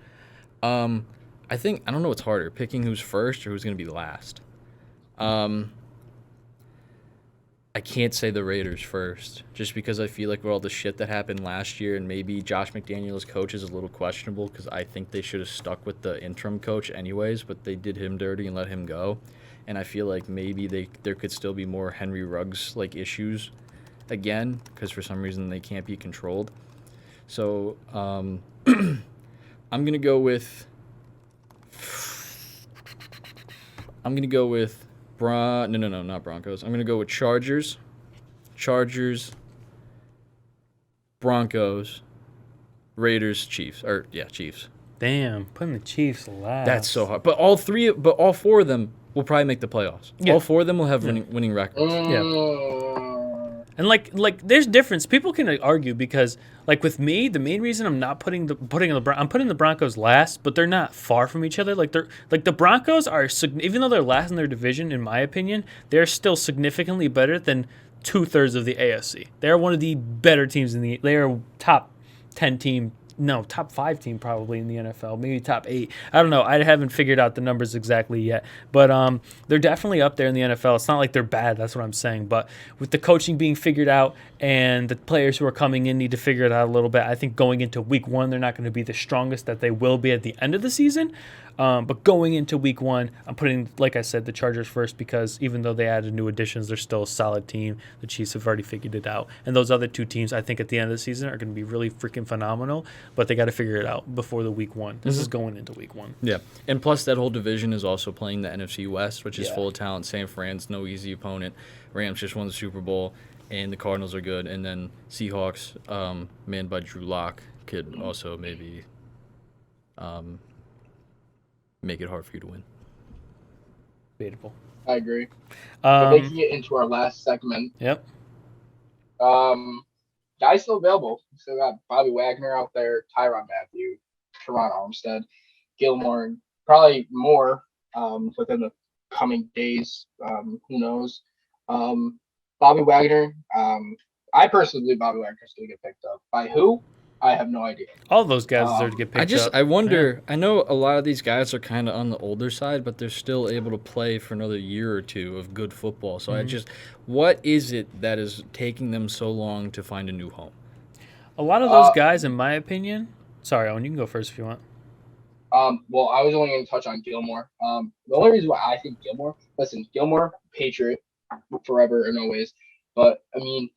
I don't know what's harder, picking who's first or who's gonna be last. I can't say the Raiders first, just because I feel like with all the shit that happened last year, and maybe Josh McDaniels' coach is a little questionable because I think they should have stuck with the interim coach anyways, but they did him dirty and let him go, and I feel like maybe there could still be more Henry Ruggs like issues again because for some reason they can't be controlled. So I'm gonna go with not Broncos. I'm gonna go with Chargers, Broncos, Raiders, Chiefs. Chiefs. Damn, putting the Chiefs last. That's so hard. But all four of them will probably make the playoffs. Yeah. All 4 of them will have winning records. And like there's difference. People can argue because like with me, the main reason I'm not putting the Broncos last, but they're not far from each other. Like the Broncos are even though they're last in their division, in my opinion, they're still significantly better than 2/3 of the AFC. They're one of the better teams they are top 10 team. No, top 5 team probably in the NFL, maybe top 8. I don't know. I haven't figured out the numbers exactly yet, but they're definitely up there in the NFL. It's not like they're bad. That's what I'm saying. But with the coaching being figured out and the players who are coming in need to figure it out a little bit, I think going into week 1, they're not going to be the strongest that they will be at the end of the season. But going into week 1, I'm putting, like I said, the Chargers first because even though they added new additions, they're still a solid team. The Chiefs have already figured it out. And those other 2 teams, I think at the end of the season, are going to be really freaking phenomenal, but they got to figure it out before the week 1. This is going into week 1. Yeah. And plus that whole division is also playing the NFC West, which is full of talent. San Fran's no easy opponent. Rams just won the Super Bowl, and the Cardinals are good. And then Seahawks, manned by Drew Lock, could also maybe make it hard for you to win. Debatable. I agree. Making it into our last segment. Yep. Guys still available. Still got Bobby Wagner out there, Tyrann Mathieu, Teron Armstead, Gilmore, and probably more within the coming days. Who knows? Bobby Wagner. I personally believe Bobby Wagner is going to get picked up. By who? I have no idea. All those guys deserve to get picked up. I wonder. Yeah. I know a lot of these guys are kind of on the older side, but they're still able to play for another year or 2 of good football. So what is it that is taking them so long to find a new home? A lot of those guys, in my opinion. Sorry, Owen, you can go first if you want. Well, I was only going to touch on Gilmore. The only reason why I think Gilmore, Patriot, forever and always. But I mean,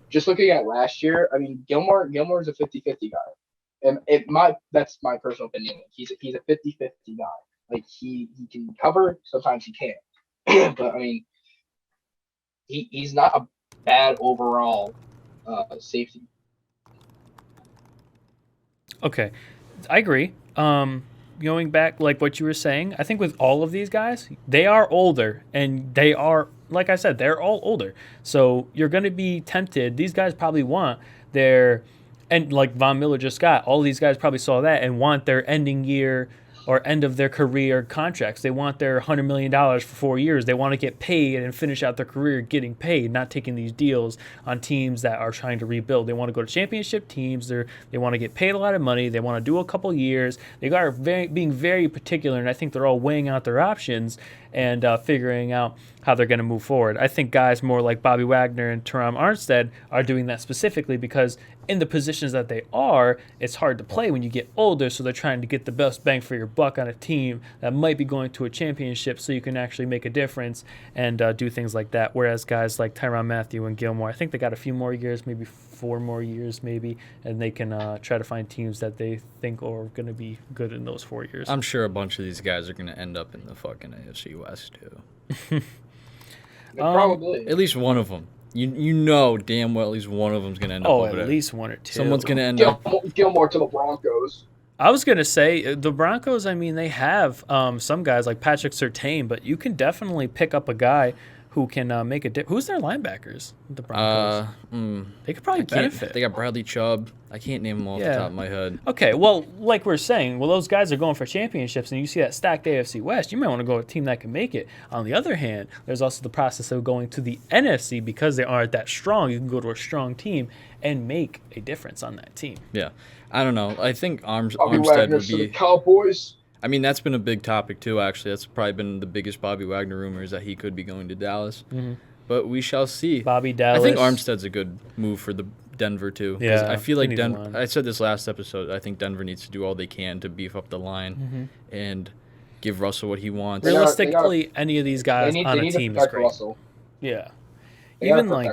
just looking at last year, I mean, Gilmore is a 50-50 guy. And that's my personal opinion. He's a 50-50 guy. Like he can cover, sometimes he can't. But I mean, he's not a bad overall safety. Okay. I agree. Going back, like what you were saying, I think with all of these guys, they are older, and they are, like I said, they're all older. So you're going to be tempted. These guys probably want their, and like Von Miller just got, all these guys probably saw that and want their ending year or end of their career contracts. They want their $100 million for 4 years. They want to get paid and finish out their career getting paid, not taking these deals on teams that are trying to rebuild. They want to go to championship teams. They want to get paid a lot of money. They want to do a couple years. They are being very particular, and I think they're all weighing out their options and figuring out how they're going to move forward. I think guys more like Bobby Wagner and Teron Armstead are doing that specifically because in the positions that they are, it's hard to play when you get older, so they're trying to get the best bang for your buck on a team that might be going to a championship so you can actually make a difference and do things like that. Whereas guys like Tyrann Mathieu and Gilmore, I think they got a few more years, maybe 4 more years maybe, and they can try to find teams that they think are going to be good in those 4 years. I'm sure a bunch of these guys are going to end up in the fucking AFC West too. Probably. At least one of them. You know damn well at least one of them's going to end up over there. At least 1 or 2. Someone's going to end up. Gilmore to the Broncos. I was going to say, the Broncos, I mean, they have some guys like Patrick Surtain, but you can definitely pick up a guy who can make a difference. Who's their linebackers? The Broncos. They could probably benefit. They got Bradley Chubb. I can't name them off the top of my head. Okay, well, like we're saying, those guys are going for championships, and you see that stacked AFC West, you might want to go to a team that can make it. On the other hand, there's also the process of going to the NFC because they aren't that strong. You can go to a strong team and make a difference on that team. Yeah. I don't know. I think Armstead Wagner would be the Cowboys. I mean, that's been a big topic too, actually. That's probably been the biggest Bobby Wagner rumor is that he could be going to Dallas. Mm-hmm. But we shall see. Bobby Dallas. I think Armstead's a good move for the Denver too. Yeah, I feel like Denver. I said this last episode. I think Denver needs to do all they can to beef up the line and give Russell what he wants. Realistically, any of these guys on a team is great. Russell. Yeah. Even like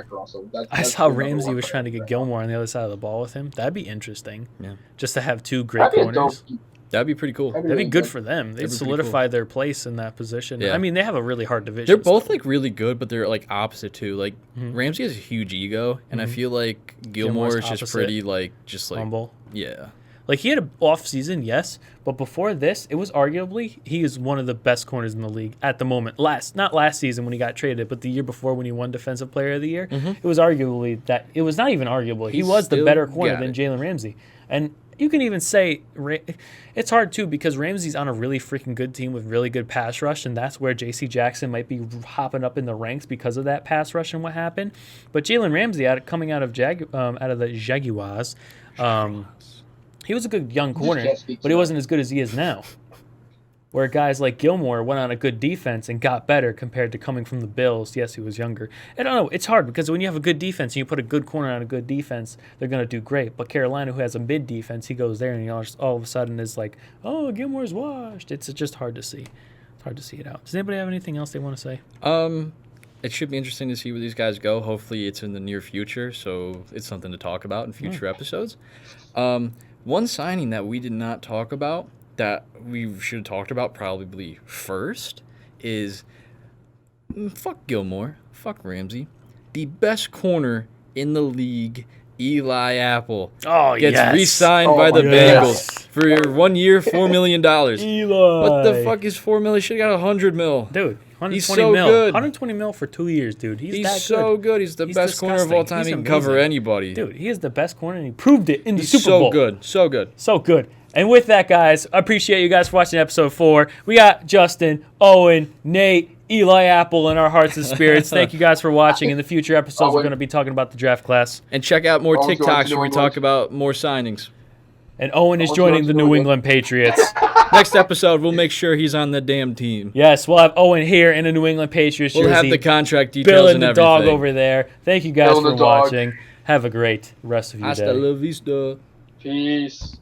I saw Ramsey was trying to get Gilmore on the other side of the ball with him. That'd be interesting. Yeah. Just to have 2 great corners. That'd be pretty cool. That'd be good for them. They'd solidify their place in that position. Yeah. I mean, they have a really hard division. They're both like really good, but they're like opposite too. Like Ramsey has a huge ego, and I feel like Gilmore is just pretty like humble. Yeah. Like, he had an off season, yes, but before this, it was arguably he is one of the best corners in the league at the moment. Not last season when he got traded, but the year before when he won Defensive Player of the Year. It was arguably that. It was not even arguably. He was the better corner than Jalen Ramsey. And you can even say it's hard too because Ramsey's on a really freaking good team with really good pass rush, and that's where J.C. Jackson might be hopping up in the ranks because of that pass rush and what happened. But Jalen Ramsey, coming out of the Jaguars, he was a good young corner, but he wasn't as good as he is now. Where guys like Gilmore went on a good defense and got better compared to coming from the Bills. Yes, he was younger. I don't know. It's hard because when you have a good defense and you put a good corner on a good defense, they're going to do great. But Carolina, who has a mid defense, he goes there and he all of a sudden is like, oh, Gilmore's washed. It's just hard to see. It's hard to see it out. Does anybody have anything else they want to say? It should be interesting to see where these guys go. Hopefully it's in the near future, so it's something to talk about in future episodes. One signing that we did not talk about that we should have talked about probably first is fuck Gilmore, fuck Ramsey. The best corner in the league, Eli Apple, gets re-signed by the Bengals for 1 year, $4 million. Eli. What the fuck is $4 million? Should have got $100 million. Dude, 120 he's so mil. good. 120 mil for 2 years, dude. He's so good. He's the best corner of all time. He's He can amazing. cover anybody. Dude, he is the best corner, and he proved it in the He's Super Bowl. So good. So good. And with that, guys, I appreciate you guys for watching episode 4. We got Justin, Owen, Nate, Eli Apple in our hearts and spirits. Thank you guys for watching. In the future episodes, we're going to be talking about the draft class. And check out more TikToks where we talk about more signings. And Owen is joining the New England Patriots. Next episode, we'll make sure he's on the damn team. Yes, we'll have Owen here in a New England Patriots jersey. We'll have the contract details Bill and the everything. dog over there. Thank you guys for watching. Have a great rest of your day. Hasta la vista. Peace.